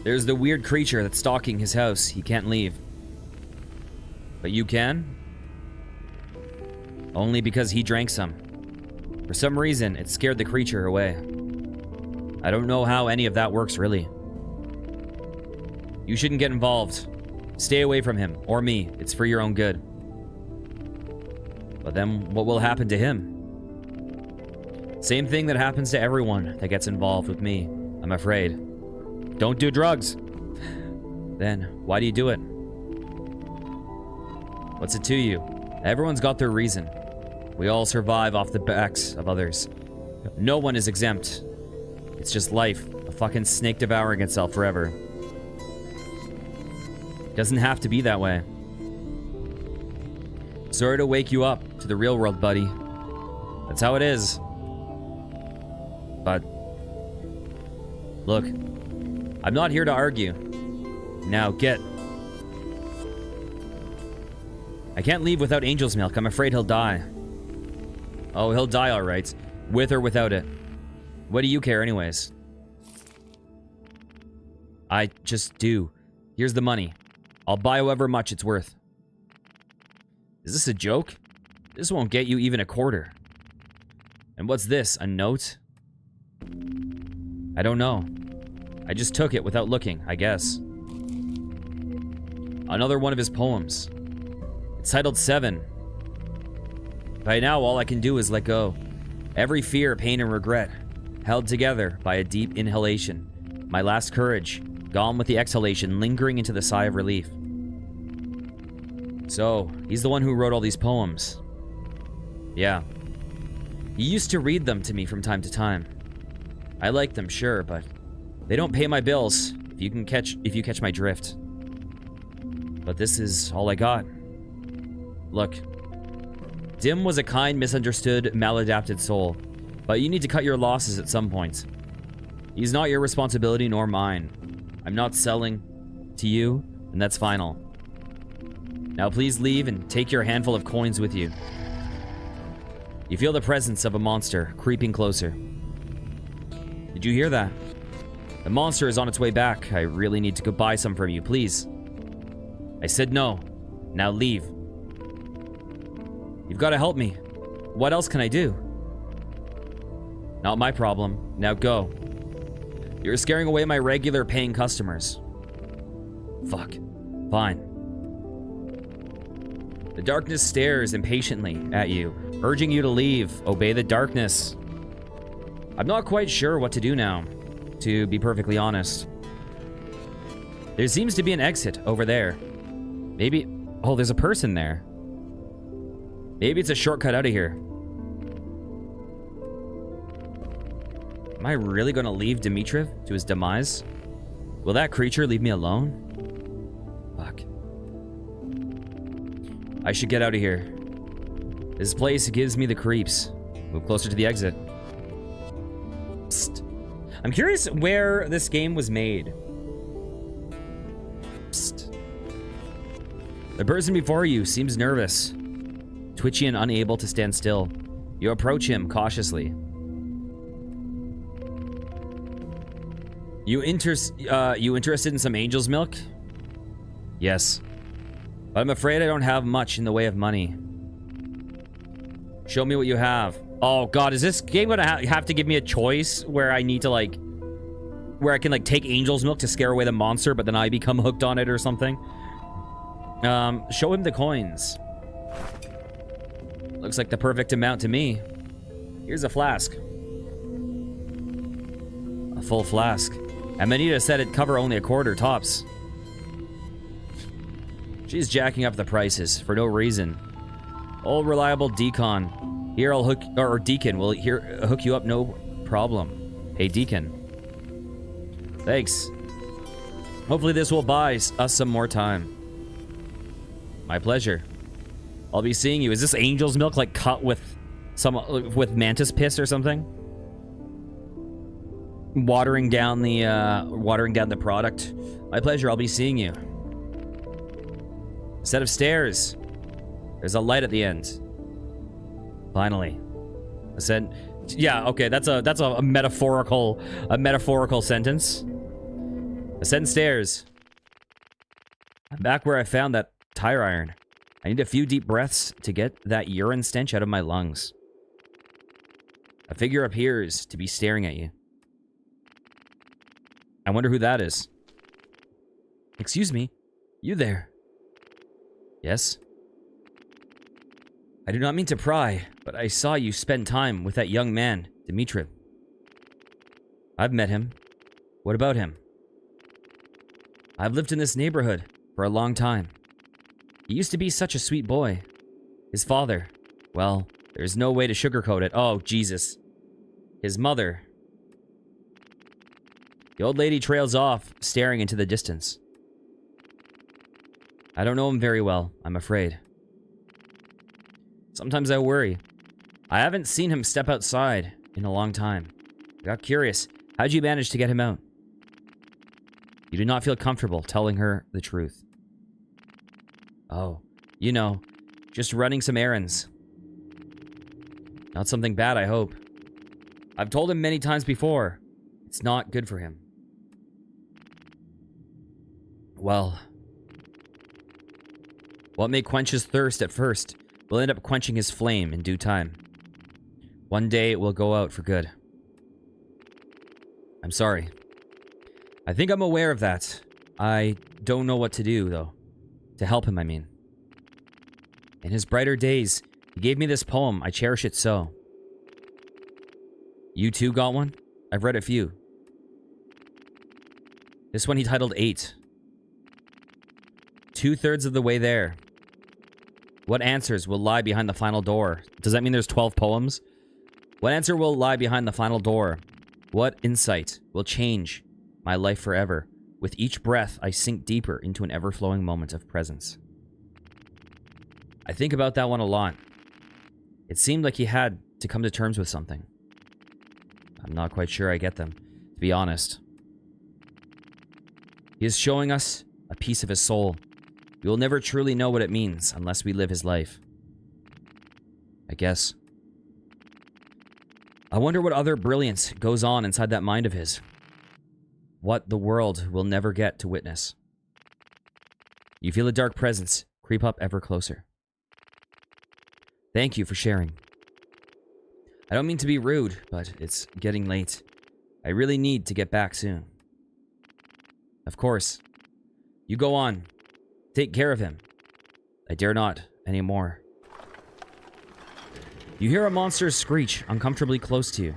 There's the weird creature that's stalking his house. He can't leave. But you can? Only because he drank some. For some reason, it scared the creature away. I don't know how any of that works, really. You shouldn't get involved. Stay away from him, or me. It's for your own good. But then, what will happen to him? Same thing that happens to everyone that gets involved with me, I'm afraid. Don't do drugs. Then, why do you do it? What's it to you? Everyone's got their reason. We all survive off the backs of others. No one is exempt. It's just life. A fucking snake devouring itself forever. Doesn't have to be that way. Sorry to wake you up to the real world, buddy. That's how it is. But... look. I'm not here to argue. Now, get. I can't leave without Angel's milk. I'm afraid he'll die. Oh, he'll die alright. With or without it. What do you care anyways? I just do. Here's the money. I'll buy however much it's worth. Is this a joke? This won't get you even a quarter. And what's this? A note? I don't know. I just took it without looking, I guess. Another one of his poems. It's titled 7. By now, all I can do is let go. Every fear, pain, and regret, held together by a deep inhalation. My last courage, gone with the exhalation, lingering into the sigh of relief. So, he's the one who wrote all these poems. Yeah. He used to read them to me from time to time. I like them, sure, but they don't pay my bills, if you catch my drift. But this is all I got. Look. Dim was a kind, misunderstood, maladapted soul, but you need to cut your losses at some point. He's not your responsibility nor mine. I'm not selling to you, and that's final. Now please leave and take your handful of coins with you. You feel the presence of a monster creeping closer. Did you hear that? The monster is on its way back. I really need to go buy some from you, please. I said no. Now leave. You've got to help me. What else can I do? Not my problem. Now go. You're scaring away my regular paying customers. Fuck. Fine. The darkness stares impatiently at you, urging you to leave. Obey the darkness. I'm not quite sure what to do now, to be perfectly honest. There seems to be an exit over there. Maybe... oh, there's a person there. Maybe it's a shortcut out of here. Am I really gonna leave Dimitrov to his demise? Will that creature leave me alone? Fuck. I should get out of here. This place gives me the creeps. Move closer to the exit. Psst. I'm curious where this game was made. Psst. The person before you seems nervous, twitchy and unable to stand still. You approach him cautiously. You interested in some angel's milk? Yes. But I'm afraid I don't have much in the way of money. Show me what you have. Oh god, is this game gonna have to give me a choice where I need to like where I can like take Angel's Milk to scare away the monster, but then I become hooked on it or something. Show him the coins. Looks like the perfect amount to me. Here's a flask. A full flask. And Manita said it'd cover only a quarter tops. She's jacking up the prices for no reason. Old reliable Deacon. Here I'll hook, or Deacon will hook you up, no problem. Hey Deacon. Thanks. Hopefully this will buy us some more time. My pleasure. I'll be seeing you. Is this Angel's Milk like cut with with mantis piss or something? Watering down the product. My pleasure. I'll be seeing you. A set of stairs. There's a light at the end. Finally. Ascend. Yeah, okay, that's a metaphorical sentence. Ascend stairs. I'm back where I found that tire iron. I need a few deep breaths to get that urine stench out of my lungs. A figure appears to be staring at you. I wonder who that is. Excuse me, you there? Yes? I do not mean to pry, but I saw you spend time with that young man, Dmitri. I've met him. What about him? I've lived in this neighborhood for a long time. He used to be such a sweet boy. His father, well, there's no way to sugarcoat it. Oh, Jesus. His mother. The old lady trails off, staring into the distance. I don't know him very well, I'm afraid. Sometimes I worry. I haven't seen him step outside in a long time. I got curious. How'd you manage to get him out? You do not feel comfortable telling her the truth. Oh, you know, just running some errands. Not something bad, I hope. I've told him many times before. It's not good for him. Well, what may quench his thirst at first will end up quenching his flame in due time. One day it will go out for good. I'm sorry. I think I'm aware of that. I don't know what to do, though. To help him, I mean. In his brighter days, he gave me this poem. I cherish it so. You too got one? I've read a few. This one he titled 8. 2/3 of the way there. What answers will lie behind the final door? Does that mean there's 12 poems? What answer will lie behind the final door? What insight will change my life forever? With each breath, I sink deeper into an ever-flowing moment of presence. I think about that one a lot. It seemed like he had to come to terms with something. I'm not quite sure I get them, to be honest. He is showing us a piece of his soul. We will never truly know what it means unless we live his life. I guess. I wonder what other brilliance goes on inside that mind of his. What the world will never get to witness. You feel a dark presence creep up ever closer. Thank you for sharing. I don't mean to be rude, but it's getting late. I really need to get back soon. Of course. You go on. Take care of him. I dare not anymore. You hear a monster screech uncomfortably close to you.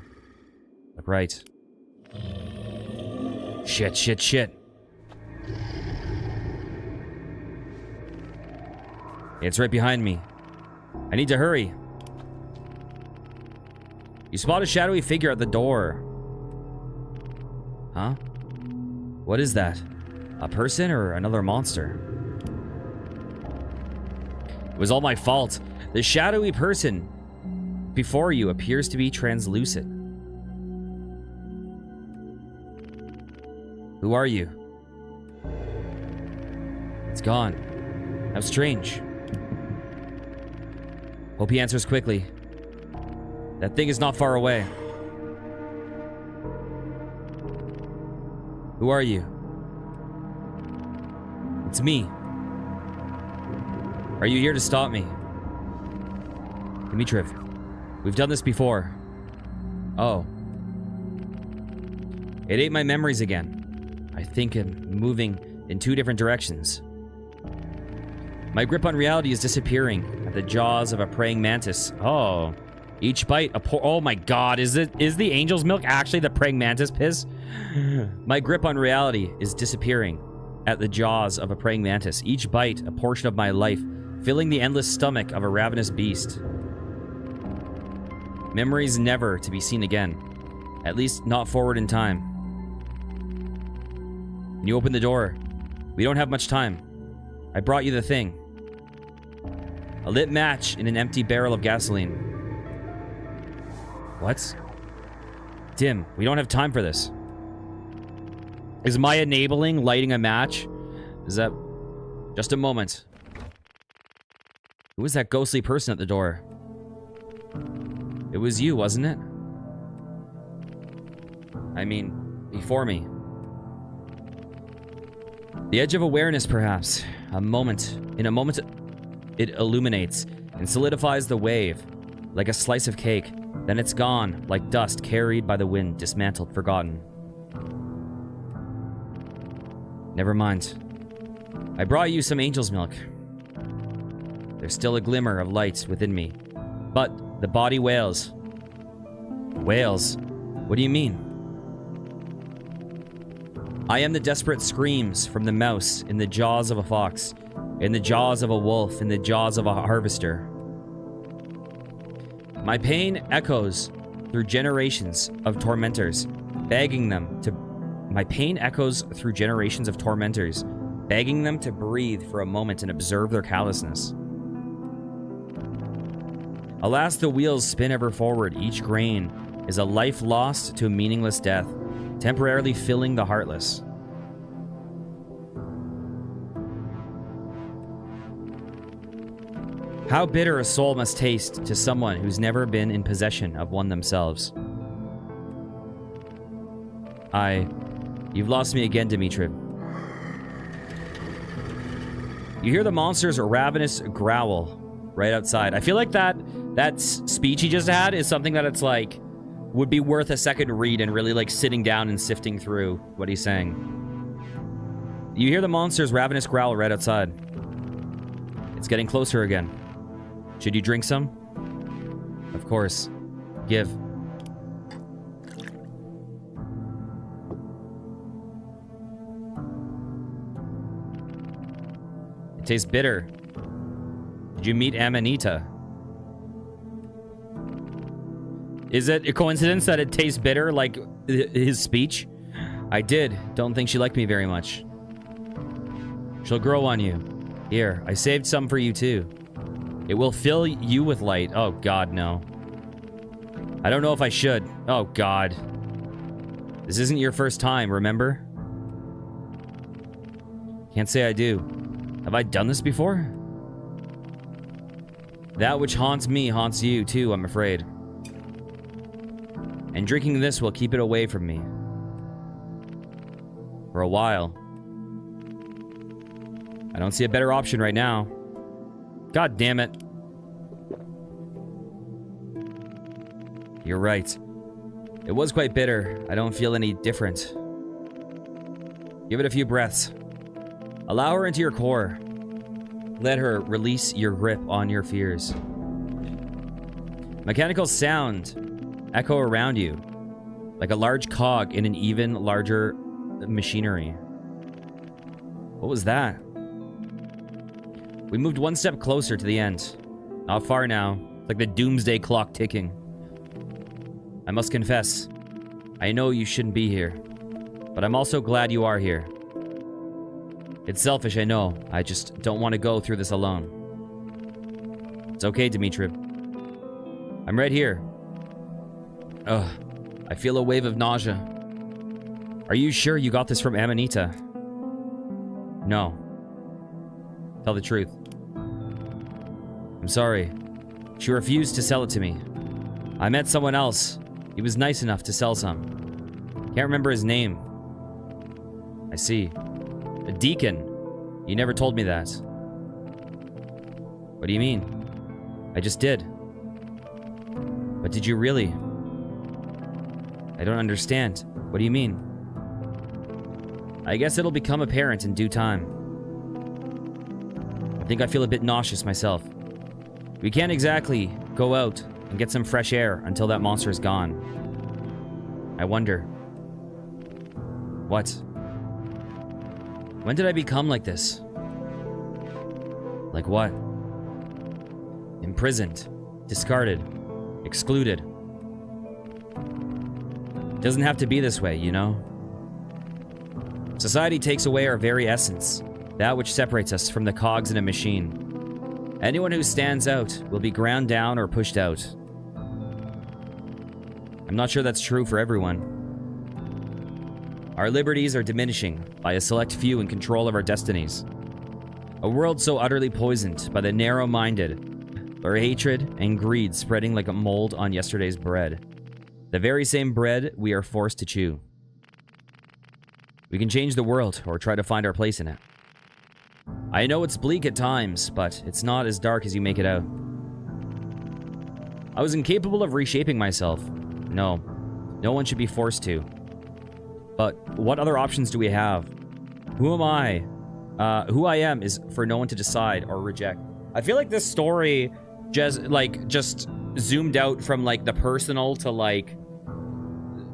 Look right. Shit, shit, shit. It's right behind me. I need to hurry. You spot a shadowy figure at the door. Huh? What is that? A person or another monster? It was all my fault. The shadowy person before you appears to be translucent. Who are you? It's gone. How strange. Hope he answers quickly. That thing is not far away. Who are you? It's me. Are you here to stop me? Dmitriv, we've done this before. Oh. It ate my memories again. I think I'm moving in 2 different directions. My grip on reality is disappearing at the jaws of a praying mantis. Oh, each bite oh my god, is the angel's milk actually the praying mantis piss? My grip on reality is disappearing at the jaws of a praying mantis. Each bite a portion of my life, filling the endless stomach of a ravenous beast. Memories never to be seen again. At least not forward in time. You open the door. We don't have much time. I brought you the thing. A lit match in an empty barrel of gasoline. What? Dim, we don't have time for this. Is my enabling lighting a match? Is that... Just a moment. Who was that ghostly person at the door? It was you, wasn't it? I mean, before me. The edge of awareness, perhaps. A moment. In a moment, it illuminates and solidifies the wave like a slice of cake. Then it's gone, like dust carried by the wind, dismantled, forgotten. Never mind. I brought you some angel's milk. There's still a glimmer of light within me. But the body wails. Wails? What do you mean? I am the desperate screams from the mouse in the jaws of a fox, in the jaws of a wolf, in the jaws of a harvester. My pain echoes through generations of tormentors, begging them to... My pain echoes through generations of tormentors, begging them to breathe for a moment and observe their callousness. Alas, the wheels spin ever forward. Each grain is a life lost to a meaningless death, temporarily filling the heartless. How bitter a soul must taste to someone who's never been in possession of one themselves. You've lost me again, Dimitri. You hear the monster's ravenous growl right outside. I feel like that speech he just had is something that it's like would be worth a second read and really like sitting down and sifting through what he's saying. You hear the monster's ravenous growl right outside. It's getting closer again. Should you drink some? Of course. Give. It tastes bitter. Did you meet Amanita? Is it a coincidence that it tastes bitter like his speech? I did. Don't think she liked me very much. She'll grow on you. Here, I saved some for you too. It will fill you with light. Oh god, no. I don't know if I should. Oh god. This isn't your first time, remember? Can't say I do. Have I done this before? That which haunts me haunts you too, I'm afraid. And drinking this will keep it away from me. For a while. I don't see a better option right now. God damn it. You're right. It was quite bitter. I don't feel any different. Give it a few breaths. Allow her into your core. Let her release your grip on your fears. Mechanical sound echo around you, like a large cog in an even larger machinery. What was that? We moved one step closer to the end. Not far now. It's like the doomsday clock ticking. I must confess, I know you shouldn't be here, but I'm also glad you are here. It's selfish, I know. I just don't want to go through this alone. It's okay, Dimitri. I'm right here. Ugh, I feel a wave of nausea. Are you sure you got this from Amanita? No. Tell the truth. I'm sorry. She refused to sell it to me. I met someone else. He was nice enough to sell some. Can't remember his name. I see. A deacon. You never told me that. What do you mean? I just did. But did you really? I don't understand. What do you mean? I guess it'll become apparent in due time. I think I feel a bit nauseous myself. We can't exactly go out and get some fresh air until that monster is gone. I wonder. What? When did I become like this? Like what? Imprisoned, discarded, excluded. It doesn't have to be this way, you know? Society takes away our very essence, that which separates us from the cogs in a machine. Anyone who stands out will be ground down or pushed out. I'm not sure that's true for everyone. Our liberties are diminishing by a select few in control of our destinies. A world so utterly poisoned by the narrow-minded, where hatred and greed spreading like a mold on yesterday's bread. The very same bread we are forced to chew. We can change the world or try to find our place in it. I know it's bleak at times, but it's not as dark as you make it out. I was incapable of reshaping myself. No one should be forced to. But what other options do we have? Who am I? Who I am is for no one to decide or reject. I feel like this story just zoomed out from like the personal to like,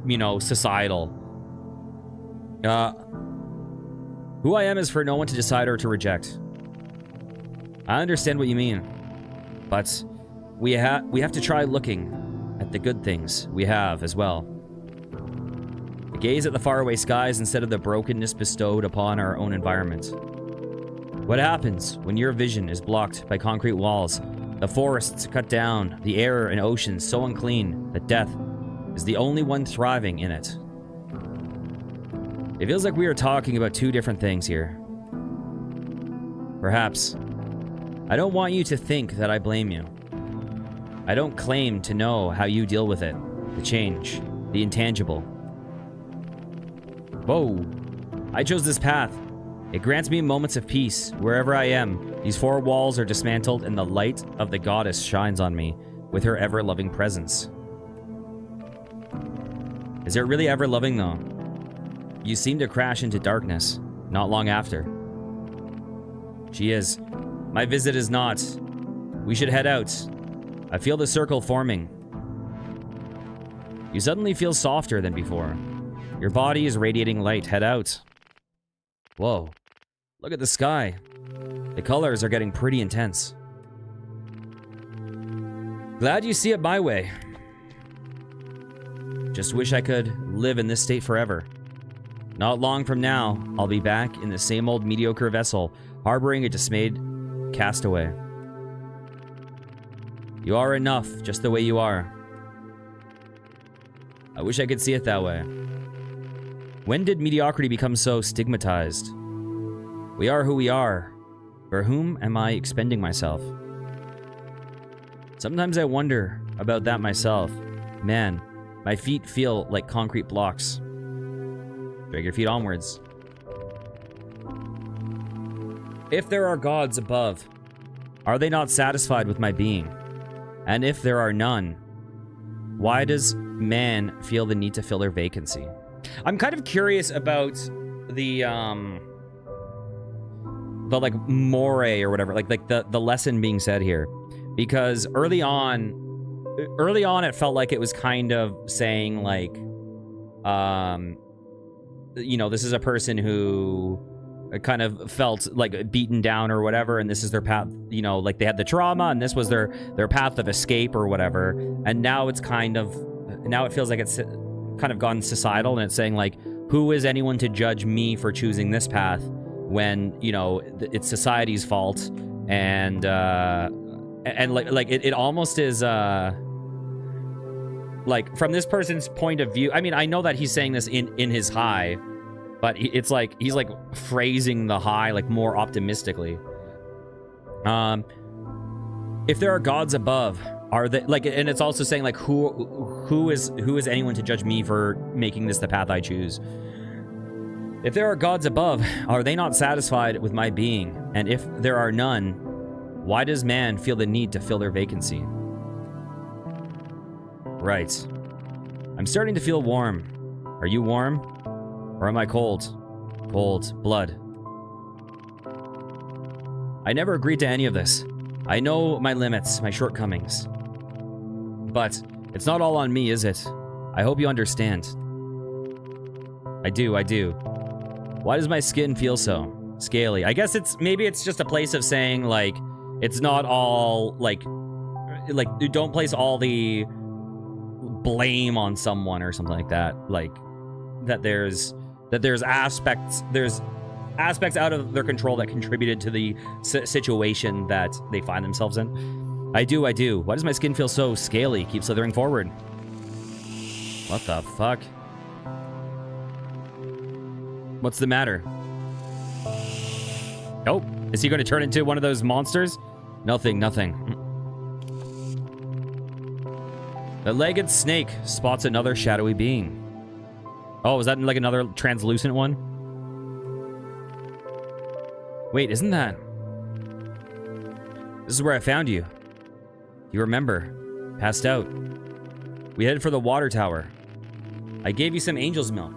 you know, societal. Who I am is for no one to decide or to reject. I understand what you mean, but we have to try looking at the good things we have as well. Gaze at the faraway skies instead of the brokenness bestowed upon our own environment. What happens when your vision is blocked by concrete walls, the forests cut down, the air and oceans so unclean that death is the only one thriving in it? It feels like we are talking about two different things here. Perhaps. I don't want you to think that I blame you. I don't claim to know how you deal with it, the change, the intangible. Whoa. I chose this path. It grants me moments of peace wherever I am. These four walls are dismantled and the light of the goddess shines on me with her ever-loving presence. Is it really ever-loving though? You seem to crash into darkness not long after. She is. My visit is not. We should head out. I feel the circle forming. You suddenly feel softer than before. Your body is radiating light. Head out. Whoa. Look at the sky. The colors are getting pretty intense. Glad you see it my way. Just wish I could live in this state forever. Not long from now, I'll be back in the same old mediocre vessel, harboring a dismayed castaway. You are enough, just the way you are. I wish I could see it that way. When did mediocrity become so stigmatized? We are who we are. For whom am I expending myself? Sometimes I wonder about that myself. Man, my feet feel like concrete blocks. Drag your feet onwards. If there are gods above, are they not satisfied with my being? And if there are none, why does man feel the need to fill their vacancy? I'm kind of curious about the like moray or whatever, like the lesson being said here, because early on it felt like it was kind of saying like, you know, this is a person who kind of felt like beaten down or whatever, and this is their path, you know, like they had the trauma and this was their path of escape or whatever. And now it's now it feels like it's kind of gone societal, and it's saying like, who is anyone to judge me for choosing this path when, you know, it's society's fault. And like it almost is like from this person's point of view. I mean, I know that he's saying this in his high, but it's like he's like phrasing the high like more optimistically. If there are gods above, are they like? And it's also saying like, who is anyone to judge me for making this the path I choose? If there are gods above, are they not satisfied with my being? And if there are none, why does man feel the need to fill their vacancy? Right. I'm starting to feel warm. Are you warm? Or am I cold? Cold. Blood. I never agreed to any of this. I know my limits, my shortcomings. But it's not all on me, is it? I hope you understand. I do. Why does my skin feel so scaly? I guess maybe it's just a place of saying, like, it's not all, like, don't place all the blame on someone or something like that. Like, that there's aspects out of their control that contributed to the situation that they find themselves in. I do. Why does my skin feel so scaly? Keep slithering forward. What the fuck? What's the matter? Oh, is he going to turn into one of those monsters? Nothing. The legged snake spots another shadowy being. Oh, is that like another translucent one? Wait, isn't that... This is where I found you. You remember. Passed out. We headed for the water tower. I gave you some angel's milk.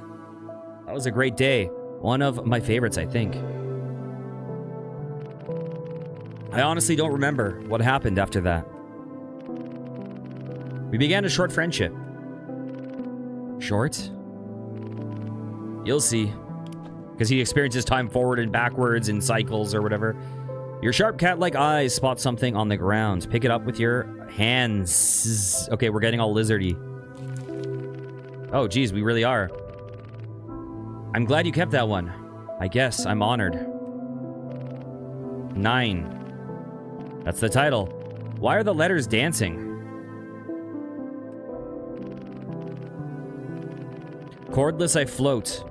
That was a great day. One of my favorites, I think. I honestly don't remember what happened after that. We began a short friendship. Short? You'll see. Because he experiences time forward and backwards in cycles or whatever. Your sharp cat-like eyes spot something on the ground. Pick it up with your hands. Okay, we're getting all lizardy. Oh, geez, we really are. I'm glad you kept that one. I guess I'm honored. 9. That's the title. Why are the letters dancing? Cordless I float.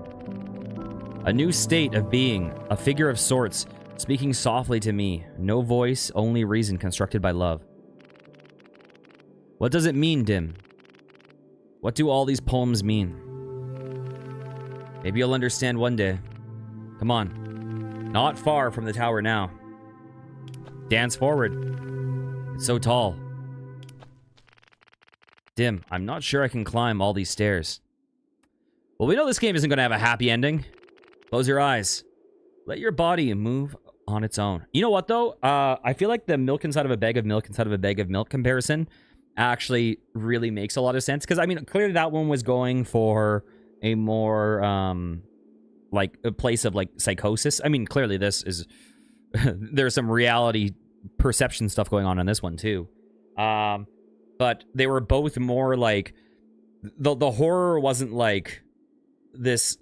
A new state of being, a figure of sorts, speaking softly to me. No voice, only reason constructed by love. What does it mean, Dim? What do all these poems mean? Maybe you'll understand one day. Come on. Not far from the tower now. Dance forward. It's so tall. Dim, I'm not sure I can climb all these stairs. Well, we know this game isn't going to have a happy ending. Close your eyes. Let your body move on its own. You know what, though? I feel like the milk inside of a bag of milk inside of a bag of milk comparison actually really makes a lot of sense. Because, I mean, clearly that one was going for a more, like, a place of, like, psychosis. I mean, clearly this is... there's some reality perception stuff going on this one, too. But they were both more, like... The horror wasn't, like... this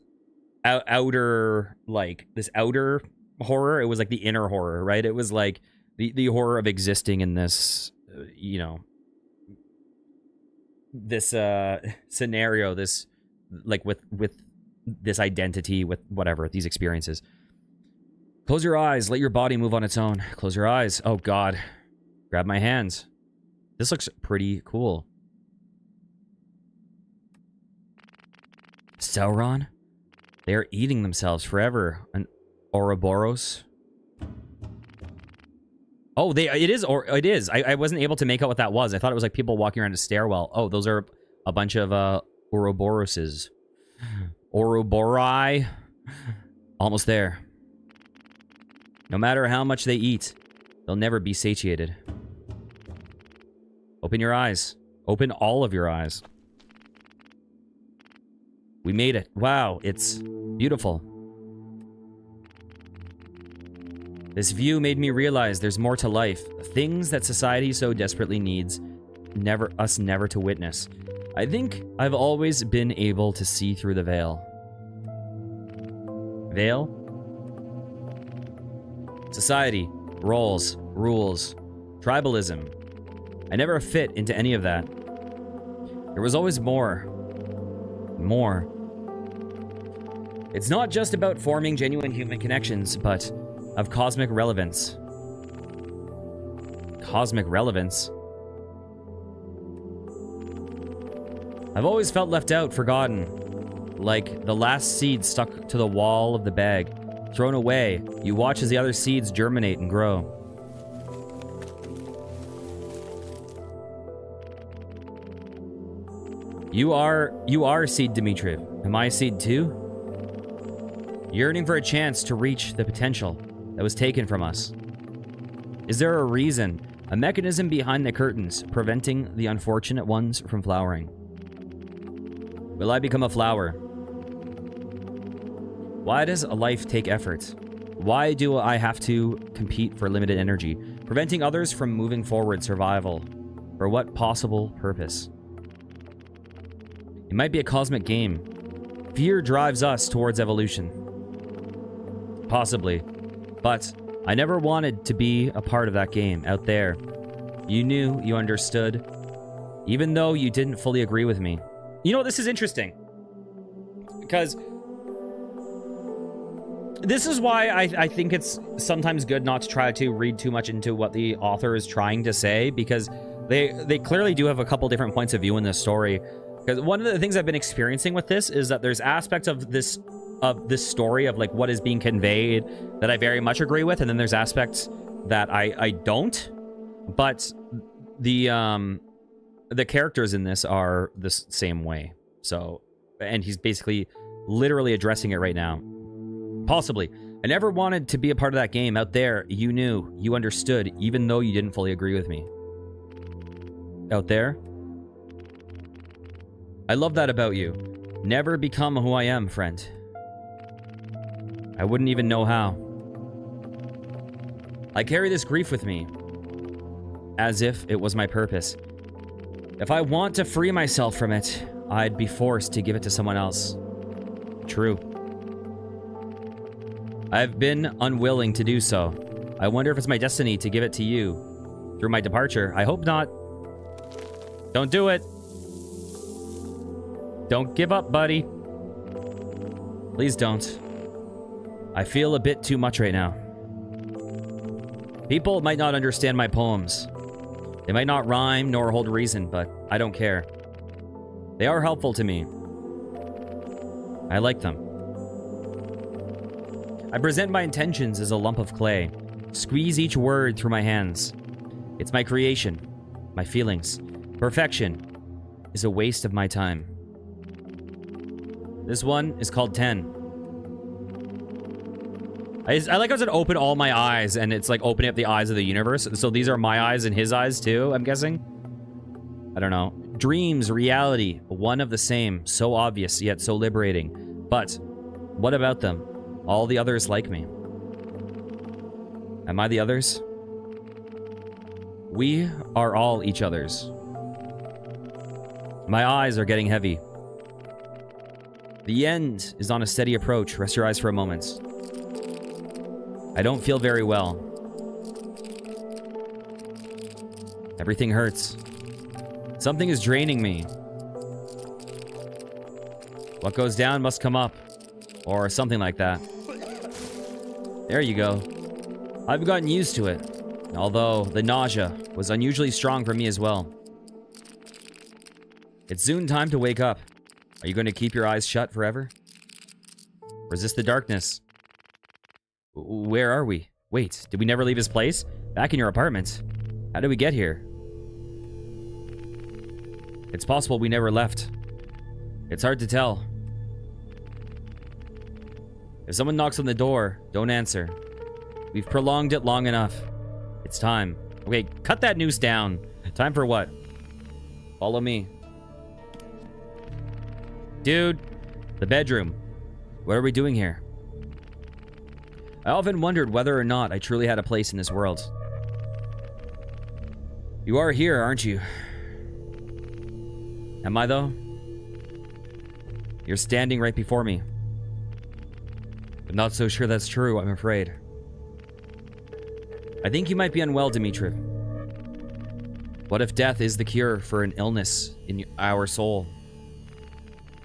outer, like, this outer horror. It was like the inner horror, right? It was like the horror of existing in this, you know, this scenario, this, like, with this identity, with whatever, these experiences. Close your eyes. Let your body move on its own. Close your eyes. Oh, God. Grab my hands. This looks pretty cool. Sauron? They are eating themselves forever. An Ouroboros? Oh, it is. I wasn't able to make out what that was. I thought it was like people walking around a stairwell. Oh, those are a bunch of Ouroboroses. Ourobori. Almost there. No matter how much they eat, they'll never be satiated. Open your eyes. Open all of your eyes. We made it. Wow, it's beautiful. This view made me realize there's more to life. Things that society so desperately needs us never to witness. I think I've always been able to see through the veil. Veil? Society, roles, rules, tribalism. I never fit into any of that. There was always more. More. It's not just about forming genuine human connections, but of cosmic relevance. Cosmic relevance? I've always felt left out, forgotten. Like the last seed stuck to the wall of the bag. Thrown away, you watch as the other seeds germinate and grow. You are Seed Dmitriev. Am I Seed too? yearning for a chance to reach the potential that was taken from us. Is there a reason, a mechanism behind the curtains, preventing the unfortunate ones from flowering? Will I become a flower? Why does a life take effort? Why do I have to compete for limited energy, preventing others from moving forward survival? For what possible purpose? It might be a cosmic game. Fear drives us towards evolution. Possibly. But I never wanted to be a part of that game out there. You knew, you understood, even though you didn't fully agree with me. You know, this is interesting. Because this is why I think it's sometimes good not to try to read too much into what the author is trying to say, because they clearly do have a couple different points of view in this story. Because one of the things I've been experiencing with this is that there's aspects of this story of like what is being conveyed that I very much agree with, and then there's aspects that I don't. But the characters in this are the same way. So, and he's basically literally addressing it right now. Possibly. I never wanted to be a part of that game out there. You knew, you understood, even though you didn't fully agree with me. Out there. I love that about you. Never become who I am, friend. I wouldn't even know how. I carry this grief with me, as if it was my purpose. If I want to free myself from it, I'd be forced to give it to someone else. True. I've been unwilling to do so. I wonder if it's my destiny to give it to you through my departure. I hope not. Don't do it. Don't give up, buddy. Please don't. I feel a bit too much right now. People might not understand my poems. They might not rhyme nor hold reason, but I don't care. They are helpful to me. I like them. I present my intentions as a lump of clay. Squeeze each word through my hands. It's my creation, my feelings. Perfection is a waste of my time. This one is called 10. I like how it's open all my eyes, and it's like opening up the eyes of the universe. So these are my eyes and his eyes too, I'm guessing. I don't know. Dreams, reality, one of the same. So obvious, yet so liberating. But what about them? All the others like me. Am I the others? We are all each other's. My eyes are getting heavy. The end is on a steady approach. Rest your eyes for a moment. I don't feel very well. Everything hurts. Something is draining me. What goes down must come up. Or something like that. There you go. I've gotten used to it. Although the nausea was unusually strong for me as well. It's soon time to wake up. Are you going to keep your eyes shut forever? Resist the darkness. Where are we? Wait, did we never leave his place? Back in your apartment. How did we get here? It's possible we never left. It's hard to tell. If someone knocks on the door, don't answer. We've prolonged it long enough. It's time. Okay, cut that noose down. Time for what? Follow me. Dude, the bedroom. What are we doing here? I often wondered whether or not I truly had a place in this world. You are here, aren't you? Am I, though? You're standing right before me. I'm not so sure that's true, I'm afraid. I think you might be unwell, Dimitri. What if death is the cure for an illness in our soul?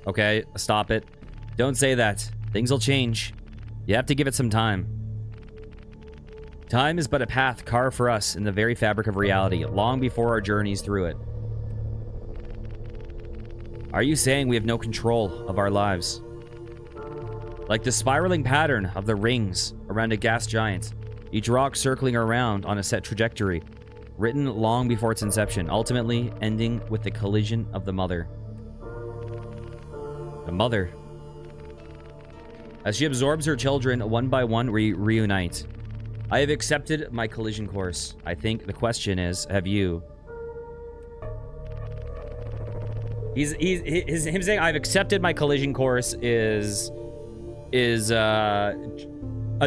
Okay, stop it. Don't say that. Things will change. You have to give it some time. Time is but a path carved for us in the very fabric of reality, long before our journeys through it. Are you saying we have no control of our lives? Like the spiraling pattern of the rings around a gas giant, each rock circling around on a set trajectory, written long before its inception, ultimately ending with the collision of the mother. The mother. As she absorbs her children, one by one reunite. I have accepted my collision course. I think the question is, have you? Him saying I've accepted my collision course is a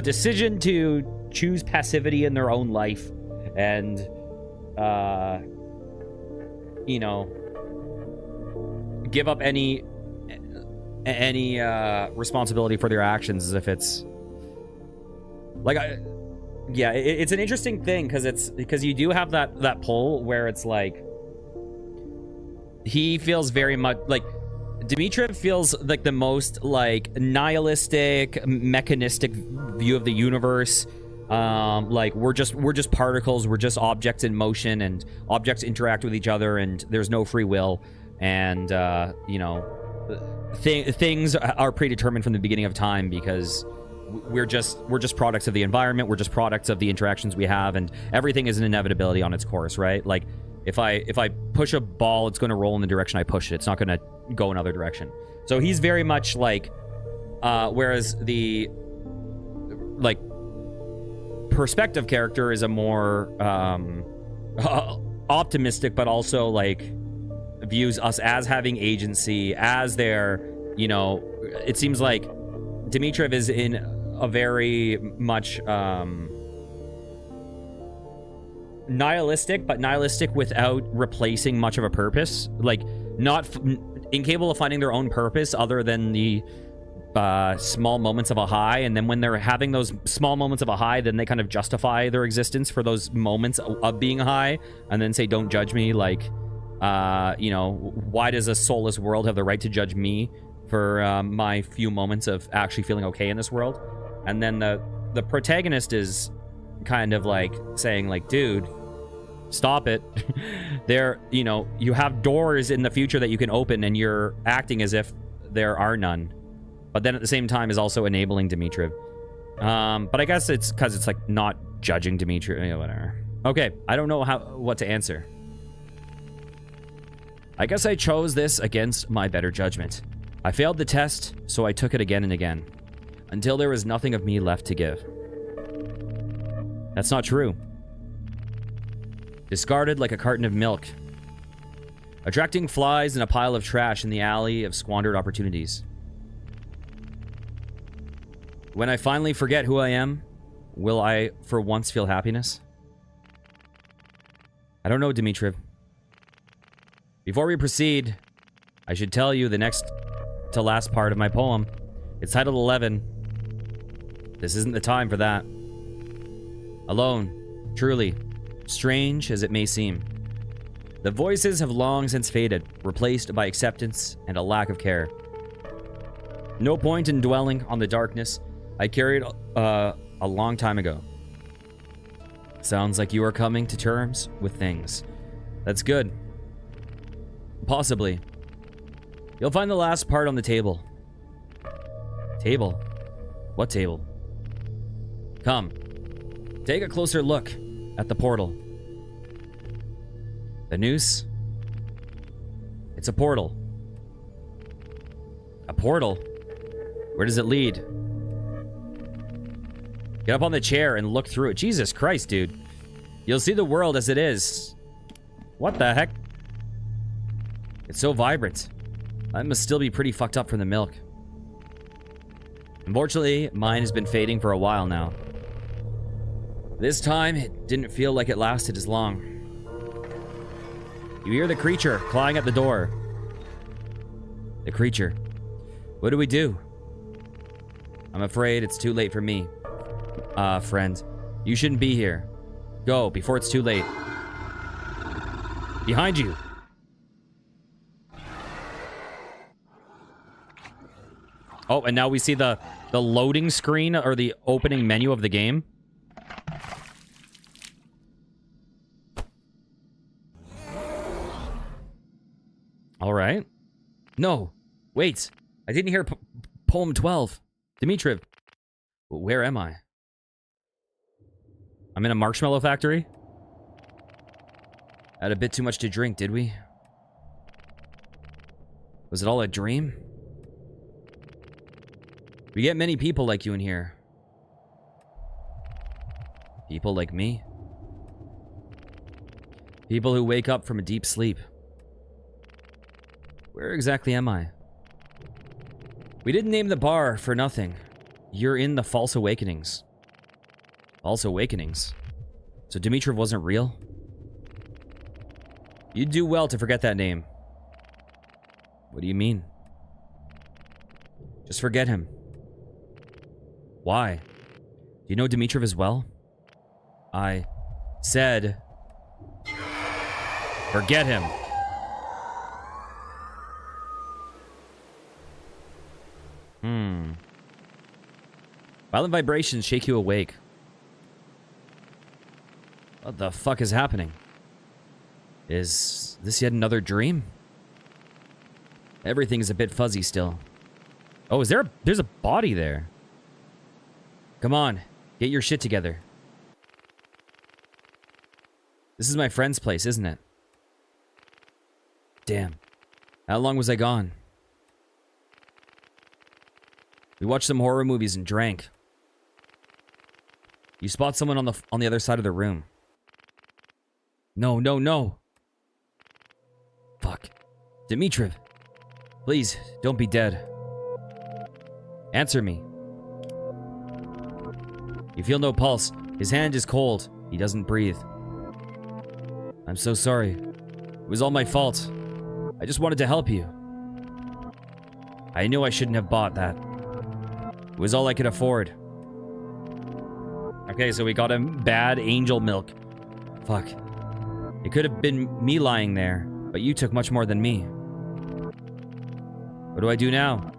decision to choose passivity in their own life and you know, give up any responsibility for their actions as if it's like yeah, it's an interesting thing because you do have that pull where it's like he feels very much like Dmitriev feels like the most like nihilistic, mechanistic view of the universe. Like we're just particles, we're just objects in motion, and objects interact with each other, and there's no free will, and you know, things are predetermined from the beginning of time because we're just products of the environment, we're just products of the interactions we have, and everything is an inevitability on its course, right? Like if I push a ball, it's going to roll in the direction I push it. It's not going to go another direction. So he's very much like, whereas the like perspective character is a more optimistic, but also like views us as having agency, as their, you know, it seems like Dmitriev is in a very much nihilistic, but nihilistic without replacing much of a purpose, like not incapable of finding their own purpose other than the small moments of a high. And then when they're having those small moments of a high, then they kind of justify their existence for those moments of being high, and then say, don't judge me, like you know, why does a soulless world have the right to judge me for my few moments of actually feeling okay in this world? And then the protagonist is kind of like saying like, dude, stop it. There, you know, you have doors in the future that you can open, and you're acting as if there are none. But then at the same time is also enabling Dmitriev. But I guess it's because it's like not judging Dmitriev. Yeah, whatever. Okay, I don't know what to answer. I guess I chose this against my better judgment. I failed the test, so I took it again and again, until there was nothing of me left to give. That's not true. Discarded like a carton of milk. Attracting flies in a pile of trash in the alley of squandered opportunities. When I finally forget who I am, will I for once feel happiness? I don't know, Dmitriev. Before we proceed, I should tell you the next to last part of my poem. It's titled 11. This isn't the time for that. Alone, truly, strange as it may seem. The voices have long since faded, replaced by acceptance and a lack of care. No point in dwelling on the darkness I carried a long time ago. Sounds like you are coming to terms with things. That's good. Possibly. You'll find the last part on the table. Table? What table? Come. Take a closer look at the portal. The noose? It's a portal. A portal? Where does it lead? Get up on the chair and look through it. Jesus Christ, dude. You'll see the world as it is. What the heck? It's so vibrant. I must still be pretty fucked up from the milk. Unfortunately, mine has been fading for a while now. This time, it didn't feel like it lasted as long. You hear the creature clawing at the door. The creature. What do we do? I'm afraid it's too late for me. Friend. You shouldn't be here. Go, before it's too late. Behind you. Oh, and now we see the loading screen or the opening menu of the game. All right. No, wait. I didn't hear poem 12. Dmitriev, where am I? I'm in a marshmallow factory? Had a bit too much to drink, did we? Was it all a dream? We get many people like you in here. People like me. People who wake up from a deep sleep. Where exactly am I? We didn't name the bar for nothing. You're in the False Awakenings. False Awakenings? So Dimitrov wasn't real? You'd do well to forget that name. What do you mean? Just forget him. Why? Do you know Dimitrov as well? I said... forget him. Violent vibrations shake you awake. What the fuck is happening? Is this yet another dream? Everything is a bit fuzzy still. Oh, there's a body there. Come on, get your shit together. This is my friend's place, isn't it? Damn. How long was I gone? We watched some horror movies and drank. You spot someone on the other side of the room. No, no, no. Fuck. Dimitrov. Please, don't be dead. Answer me. You feel no pulse. His hand is cold. He doesn't breathe. I'm so sorry. It was all my fault. I just wanted to help you. I knew I shouldn't have bought that. It was all I could afford. Okay, so we got him bad angel milk. Fuck. It could have been me lying there, but you took much more than me. What do I do now?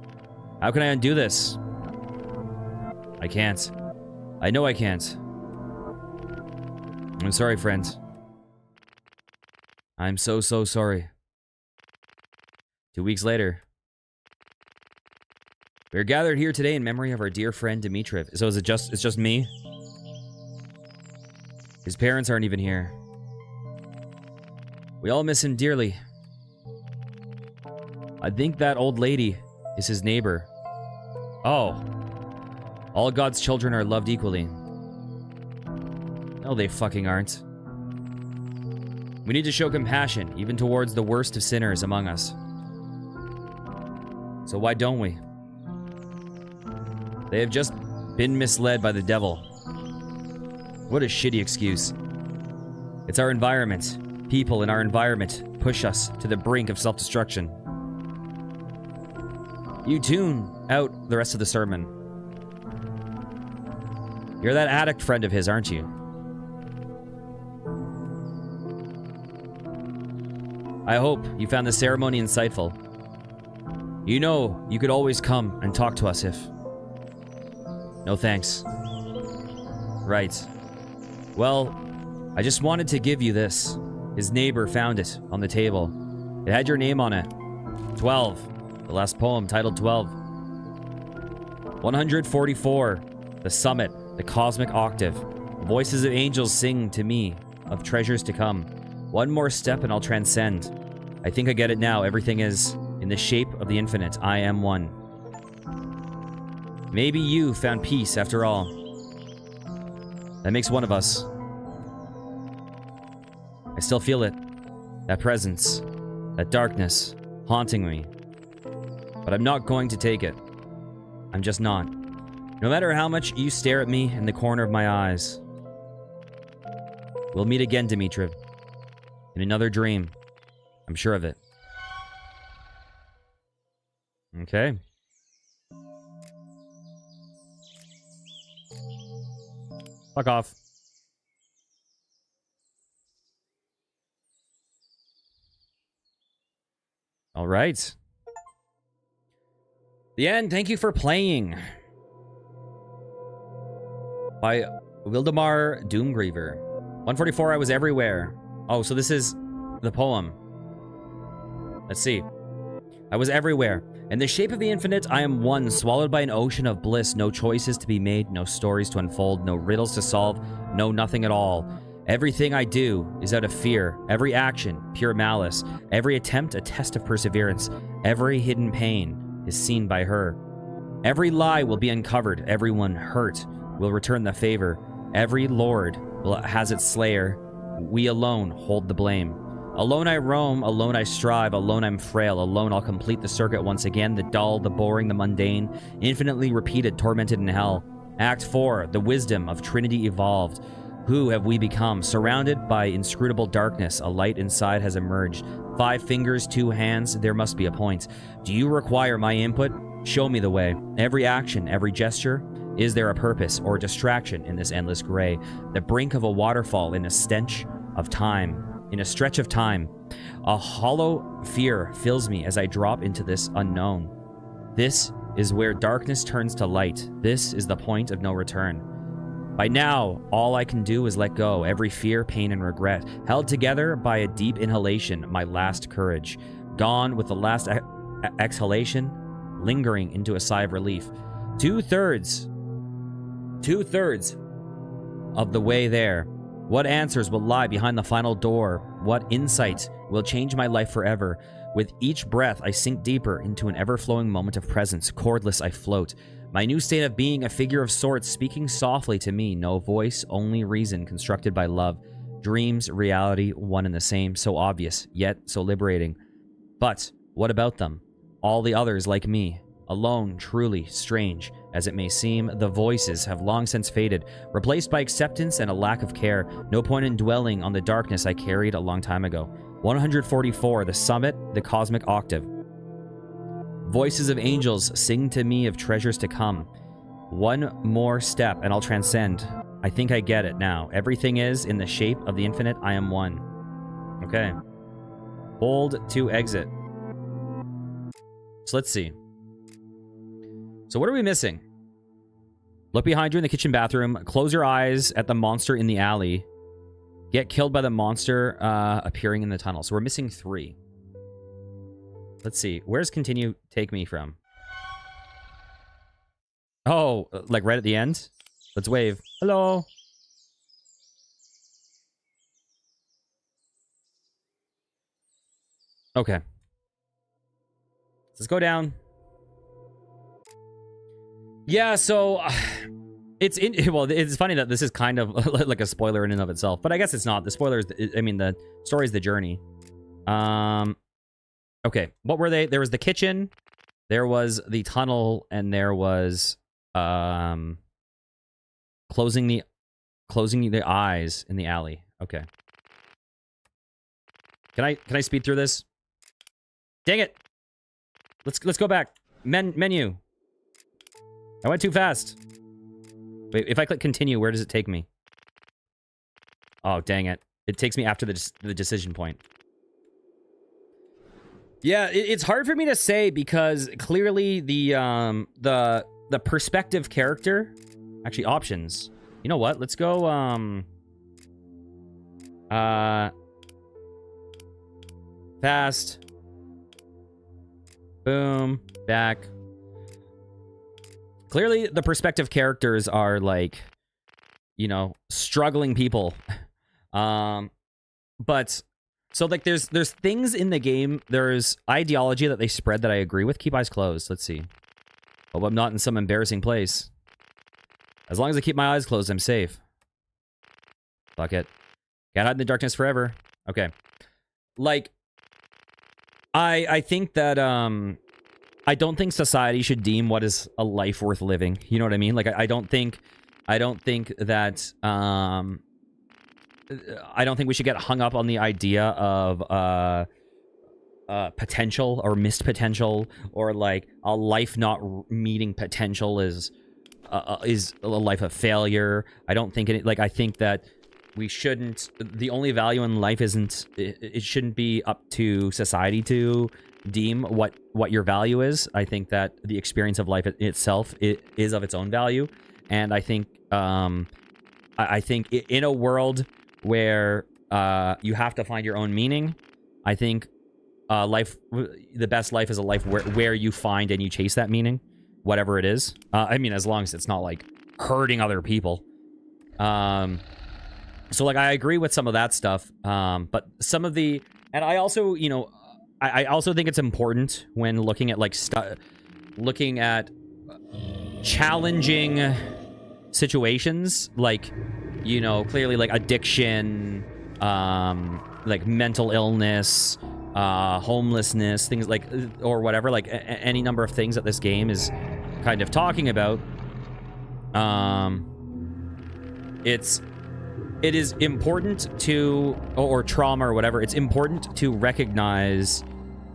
How can I undo this? I can't. I know I can't. I'm sorry, friend. I'm so sorry. 2 weeks later. We're gathered here today in memory of our dear friend Dimitrov. So is it's just me? His parents aren't even here. We all miss him dearly. I think that old lady is his neighbor. Oh. All God's children are loved equally. No, they fucking aren't. We need to show compassion, even towards the worst of sinners among us. So why don't we? They have just been misled by the devil. What a shitty excuse. It's our environment. People in our environment push us to the brink of self-destruction. You tune out the rest of the sermon. You're that addict friend of his, aren't you? I hope you found the ceremony insightful. You know, you could always come and talk to us if... No thanks. Right. Well, I just wanted to give you this. His neighbor found it on the table. It had your name on it. 12. The last poem, titled 12. 144. The summit, the cosmic octave. Voices of angels sing to me of treasures to come. One more step and I'll transcend. I think I get it now. Everything is in the shape of the infinite. I am one. Maybe you found peace after all. That makes one of us. I still feel it. That presence. That darkness. Haunting me. But I'm not going to take it. I'm just not. No matter how much you stare at me in the corner of my eyes. We'll meet again, Dimitrov. In another dream. I'm sure of it. Okay. Fuck off. All right. The end. Thank you for playing. By Wildemar Doomgriever. 144, I was everywhere. Oh, so this is the poem. Let's see. I was everywhere. In the shape of the infinite, I am one, swallowed by an ocean of bliss. No choices to be made, no stories to unfold, no riddles to solve, no nothing at all. Everything I do is out of fear. Every action, pure malice. Every attempt, a test of perseverance. Every hidden pain is seen by her. Every lie will be uncovered. Everyone hurt will return the favor. Every lord has its slayer. We alone hold the blame. Alone I roam, alone I strive, alone I'm frail, alone I'll complete the circuit once again, the dull, the boring, the mundane, infinitely repeated, tormented in hell. Act 4, the wisdom of Trinity evolved. Who have we become? Surrounded by inscrutable darkness, a light inside has emerged. 5 fingers, 2 hands, there must be a point. Do you require my input? Show me the way. Every action, every gesture, is there a purpose or distraction in this endless gray? The brink of a waterfall in a stench of time. In a stretch of time, a hollow fear fills me as I drop into this unknown. This is where darkness turns to light. This is the point of no return. By now, all I can do is let go. Every fear, pain, and regret, held together by a deep inhalation, my last courage. Gone with the last exhalation, lingering into a sigh of relief. Two-thirds of the way there. What answers will lie behind the final door? What insight will change my life forever? With each breath, I sink deeper into an ever-flowing moment of presence. Cordless, I float. My new state of being, a figure of sorts, speaking softly to me. No voice, only reason, constructed by love. Dreams, reality, one and the same. So obvious, yet so liberating. But what about them? All the others like me. Alone, truly, strange as it may seem, the voices have long since faded, replaced by acceptance and a lack of care. No point in dwelling on the darkness I carried a long time ago. 144, the summit, the cosmic octave. Voices of angels sing to me of treasures to come. One more step and I'll transcend. I think I get it now. Everything is in the shape of the infinite. I am one. Okay. Hold to exit. So let's see. So what are we missing? Look behind you in the kitchen bathroom. Close your eyes at the monster in the alley. Get killed by the monster appearing in the tunnel. So we're missing 3. Let's see. Where's continue take me from? Oh, like right at the end? Let's wave. Hello. Okay. Let's go down. Yeah, so well, it's funny that this is kind of like a spoiler in and of itself, but I guess it's not. The spoiler is, I mean, the story is the journey. Okay, what were they? There was the kitchen, there was the tunnel, and there was closing the eyes in the alley. Okay. Can I speed through this? Dang it! Let's go back. Menu. I went too fast. Wait, if I click continue, where does it take me? Oh, dang it. It takes me after the decision point. Yeah, it's hard for me to say because clearly the perspective character, actually options. You know what? Let's go fast. Boom, back. Clearly, the perspective characters are, like, you know, struggling people. But, so, like, there's things in the game, there's ideology that they spread that I agree with. Keep eyes closed. Let's see. Hope I'm not in some embarrassing place. As long as I keep my eyes closed, I'm safe. Fuck it. Can't hide in the darkness forever. Okay. Like, I think that, I don't think society should deem what is a life worth living. You know what I mean? Like, I don't think that, I don't think we should get hung up on the idea of, potential or missed potential, or like a life not meeting potential is a life of failure. I don't think I think that we shouldn't, the only value in life isn't, it shouldn't be up to society to deem what your value is. I think that the experience of life itself is of its own value, and I think I think in a world where you have to find your own meaning, I think the best life is a life where you find and you chase that meaning, whatever it is. I mean, as long as it's not like hurting other people. So like I agree with some of that stuff, but some of the, and I also, you know, I also think it's important when looking at like looking at challenging situations, like, you know, clearly like addiction, like mental illness, homelessness, things like, or whatever, like any number of things that this game is kind of talking about. It is important to, or trauma or whatever, it's important to recognize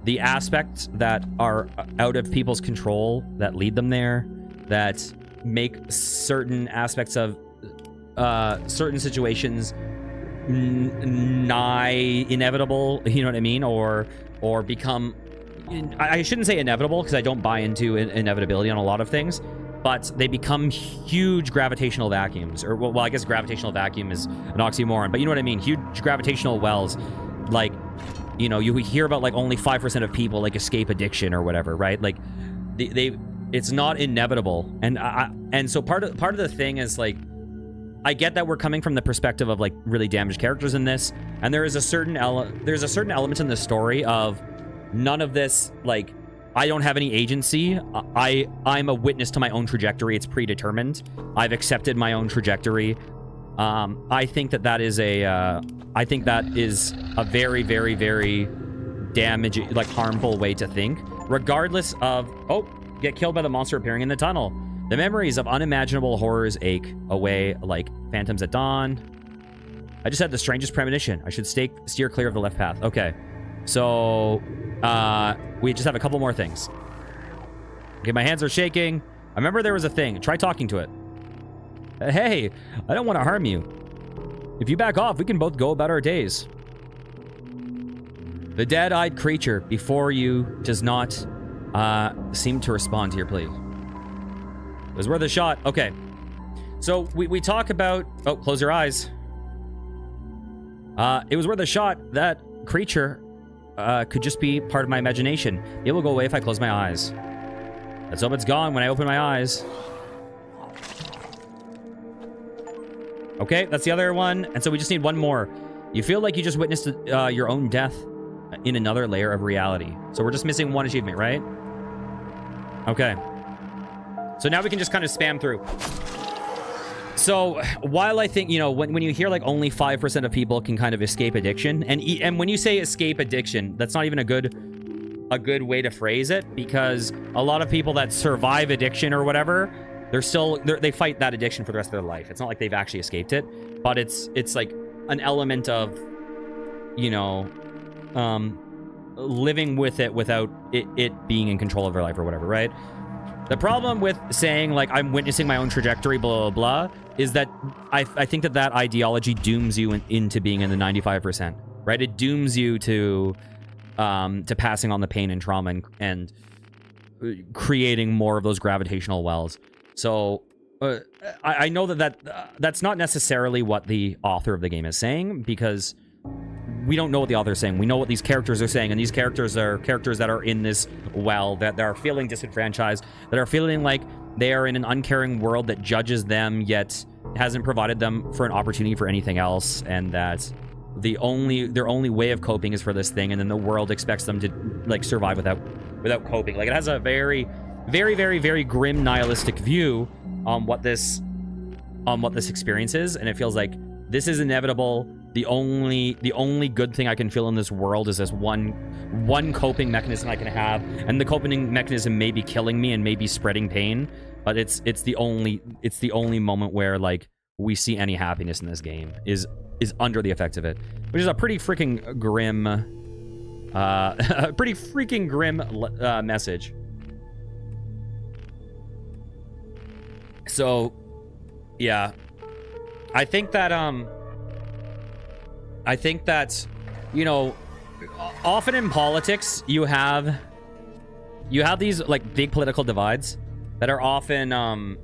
the aspects that are out of people's control, that lead them there, that make certain aspects of certain situations nigh inevitable, you know what I mean? Or become, I shouldn't say inevitable, because I don't buy into inevitability on a lot of things, but they become huge gravitational vacuums. Or, well, I guess gravitational vacuum is an oxymoron, but you know what I mean? Huge gravitational wells. Like, you know, you hear about like only 5% of people like escape addiction or whatever, right? Like, it's not inevitable. And so part of the thing is, like, I get that we're coming from the perspective of like really damaged characters in this, and there is a certain element in the story of none of this, like, I don't have any agency. I'm a witness to my own trajectory. It's predetermined. I've accepted my own trajectory. I think that is a very, very, very damaging, like harmful way to think. Regardless of, get killed by the monster appearing in the tunnel. The memories of unimaginable horrors ache away like phantoms at dawn. I just had the strangest premonition. I should steer clear of the left path. Okay. So, we just have a couple more things. Okay, my hands are shaking. I remember there was a thing. Try talking to it. Hey, I don't want to harm you. If you back off, we can both go about our days. The dead-eyed creature before you does not seem to respond to your plea. It was worth a shot. Okay. So we talk about... Oh, close your eyes. It was worth a shot. That creature could just be part of my imagination. It will go away if I close my eyes. Let's hope it's gone when I open my eyes. Okay, that's the other one. And so we just need one more. You feel like you just witnessed your own death in another layer of reality. So we're just missing one achievement, right? Okay. So now we can just kind of spam through. So while I think, you know, when you hear like only 5% of people can kind of escape addiction, and when you say escape addiction, that's not even a good way to phrase it, because a lot of people that survive addiction or whatever, they fight that addiction for the rest of their life. It's not like they've actually escaped it, but it's like an element of, you know, living with it without it being in control of their life or whatever, right? The problem with saying, like, I'm witnessing my own trajectory, blah, blah, blah, is that I think that ideology dooms you into being in the 95%, right? It dooms you to passing on the pain and trauma and creating more of those gravitational wells. So I know that's not necessarily what the author of the game is saying, because we don't know what the author is saying. We know what these characters are saying, and these characters are characters that are in this well, that are feeling disenfranchised, that are feeling like they are in an uncaring world that judges them, yet hasn't provided them for an opportunity for anything else, and that their only way of coping is for this thing, and then the world expects them to like survive without coping. Like, it has a very, very, very, very grim nihilistic view on what this experience is, and it feels like this is inevitable. The only good thing I can feel in this world is this one coping mechanism I can have, and the coping mechanism may be killing me and may be spreading pain, but it's the only moment where like we see any happiness in this game is under the effects of it, which is a pretty freaking grim message. So yeah, I think that you know, often in politics you have these like big political divides that are often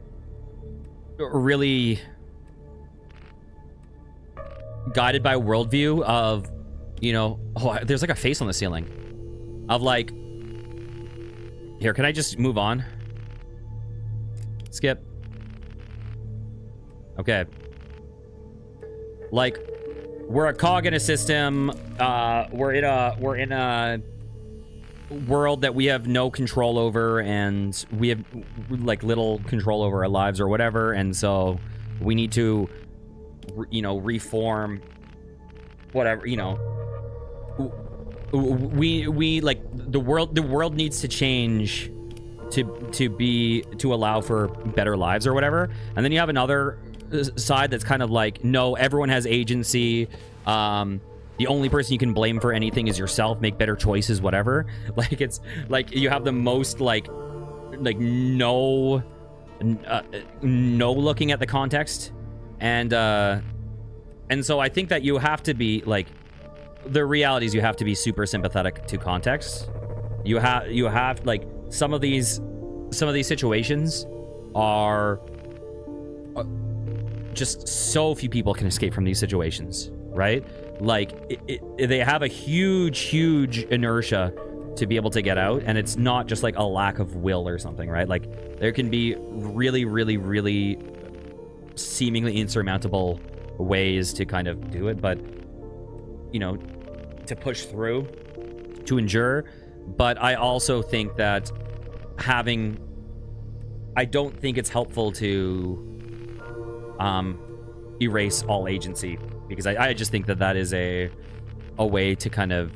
really guided by a worldview of, you know, there's like a face on the ceiling of like, here, can I just move on? Skip. Okay. Like, we're a cog in a system. We're in a world that we have no control over, and we have like little control over our lives or whatever, and so we need to, you know, reform whatever, you know. We like the world needs to change to allow for better lives or whatever. And then you have another side that's kind of like, no, everyone has agency. The only person you can blame for anything is yourself. Make better choices, whatever. Like, it's like you have the most like no looking at the context, and so I think that you have to be like, the reality is you have to be super sympathetic to context. You have like some of these situations are just so few people can escape from these situations, right? Like they have a huge inertia to be able to get out, and it's not just like a lack of will or something, right? Like there can be really seemingly insurmountable ways to kind of do it, but you know, to push through, to endure. But I also think that I don't think it's helpful to erase all agency, because I just think that is a way to kind of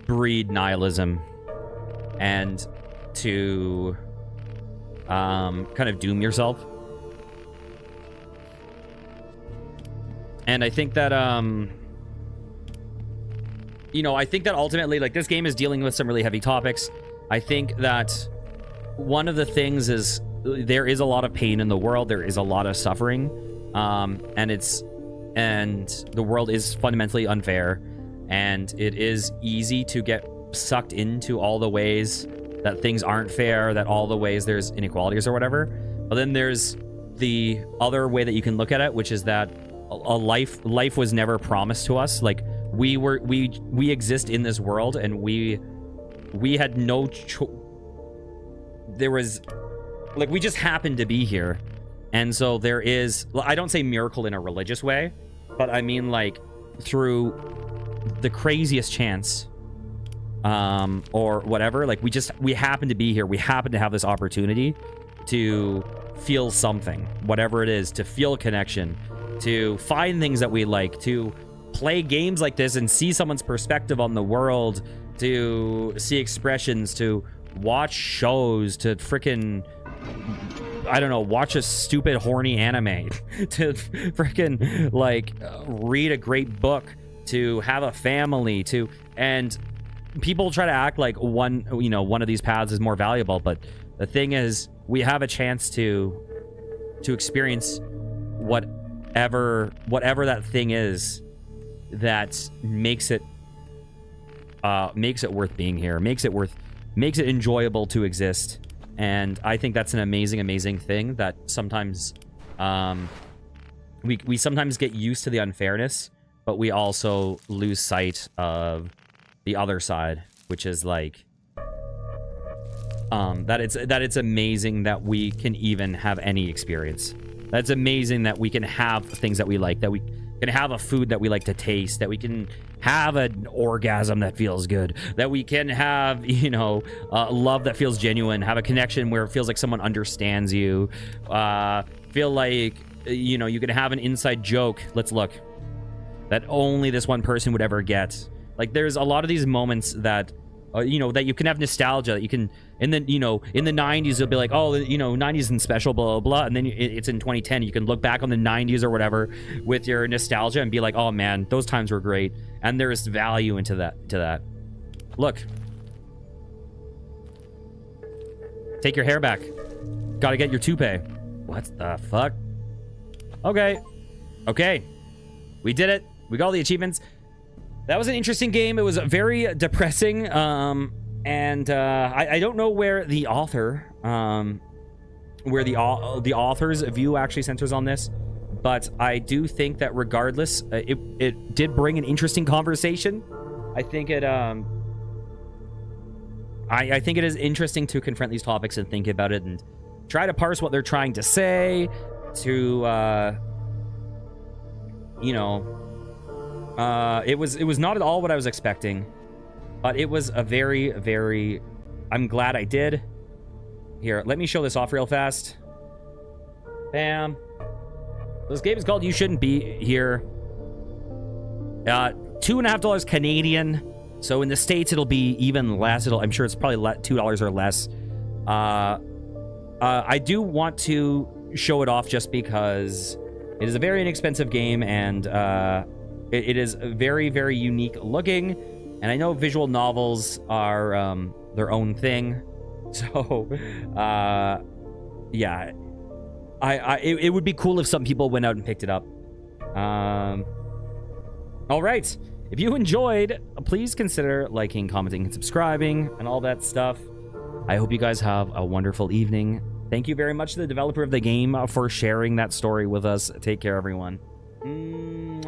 breed nihilism and to kind of doom yourself. And I think that you know, I think that ultimately, like, this game is dealing with some really heavy topics. I think that one of the things is there is a lot of pain in the world. There is a lot of suffering. And the world is fundamentally unfair, and it is easy to get sucked into all the ways that things aren't fair, that all the ways there's inequalities or whatever. But then there's the other way that you can look at it, which is that a life was never promised to us. Like, we exist in this world, and we had no there was, like, we just happened to be here. And so there is, I don't say miracle in a religious way, but I mean, like, through the craziest chance or whatever, like, we happen to be here. We happen to have this opportunity to feel something, whatever it is, to feel connection, to find things that we like, to play games like this and see someone's perspective on the world, to see expressions, to watch shows, to freaking, I don't know, watch a stupid horny anime, to freaking like read a great book, to have a family, and people try to act like one of these paths is more valuable, but the thing is, we have a chance to experience whatever that thing is that makes it worth being here, makes it enjoyable to exist. And I think that's an amazing thing that sometimes we sometimes get used to the unfairness, but we also lose sight of the other side, which is like that it's amazing that we can even have any experience. That's amazing that we can have things that we like, that we can have a food that we like to taste, that we can have an orgasm that feels good, that we can have, love that feels genuine, have a connection where it feels like someone understands you, feel like, you can have an inside joke, let's look, that only this one person would ever get. Like, there's a lot of these moments that, that you can have nostalgia, that you can, in the 90s, you'll be like, oh, 90s and special, blah, blah, blah. And then it's in 2010. You can look back on the 90s or whatever with your nostalgia and be like, oh, man, those times were great. And there's value into that. Look. Take your hair back. Gotta get your toupee. What the fuck? Okay. We did it. We got all the achievements. That was an interesting game. It was very depressing. And I don't know where the author, where the author's view actually centers on this, but I do think that regardless, it did bring an interesting conversation. I think it, I think it is interesting to confront these topics and think about it and try to parse what they're trying to say. It was not at all what I was expecting. But it was a very, very... I'm glad I did. Here, let me show this off real fast. Bam. This game is called You Shouldn't Be Here. $2.50 Canadian. So in the States, it'll be even less. I'm sure it's probably $2 or less. I do want to show it off just because it is a very inexpensive game, and it is very, very unique looking. And I know visual novels are their own thing. So, yeah. It would be cool if some people went out and picked it up. All right. If you enjoyed, please consider liking, commenting, and subscribing, and all that stuff. I hope you guys have a wonderful evening. Thank you very much to the developer of the game for sharing that story with us. Take care, everyone. Mwah.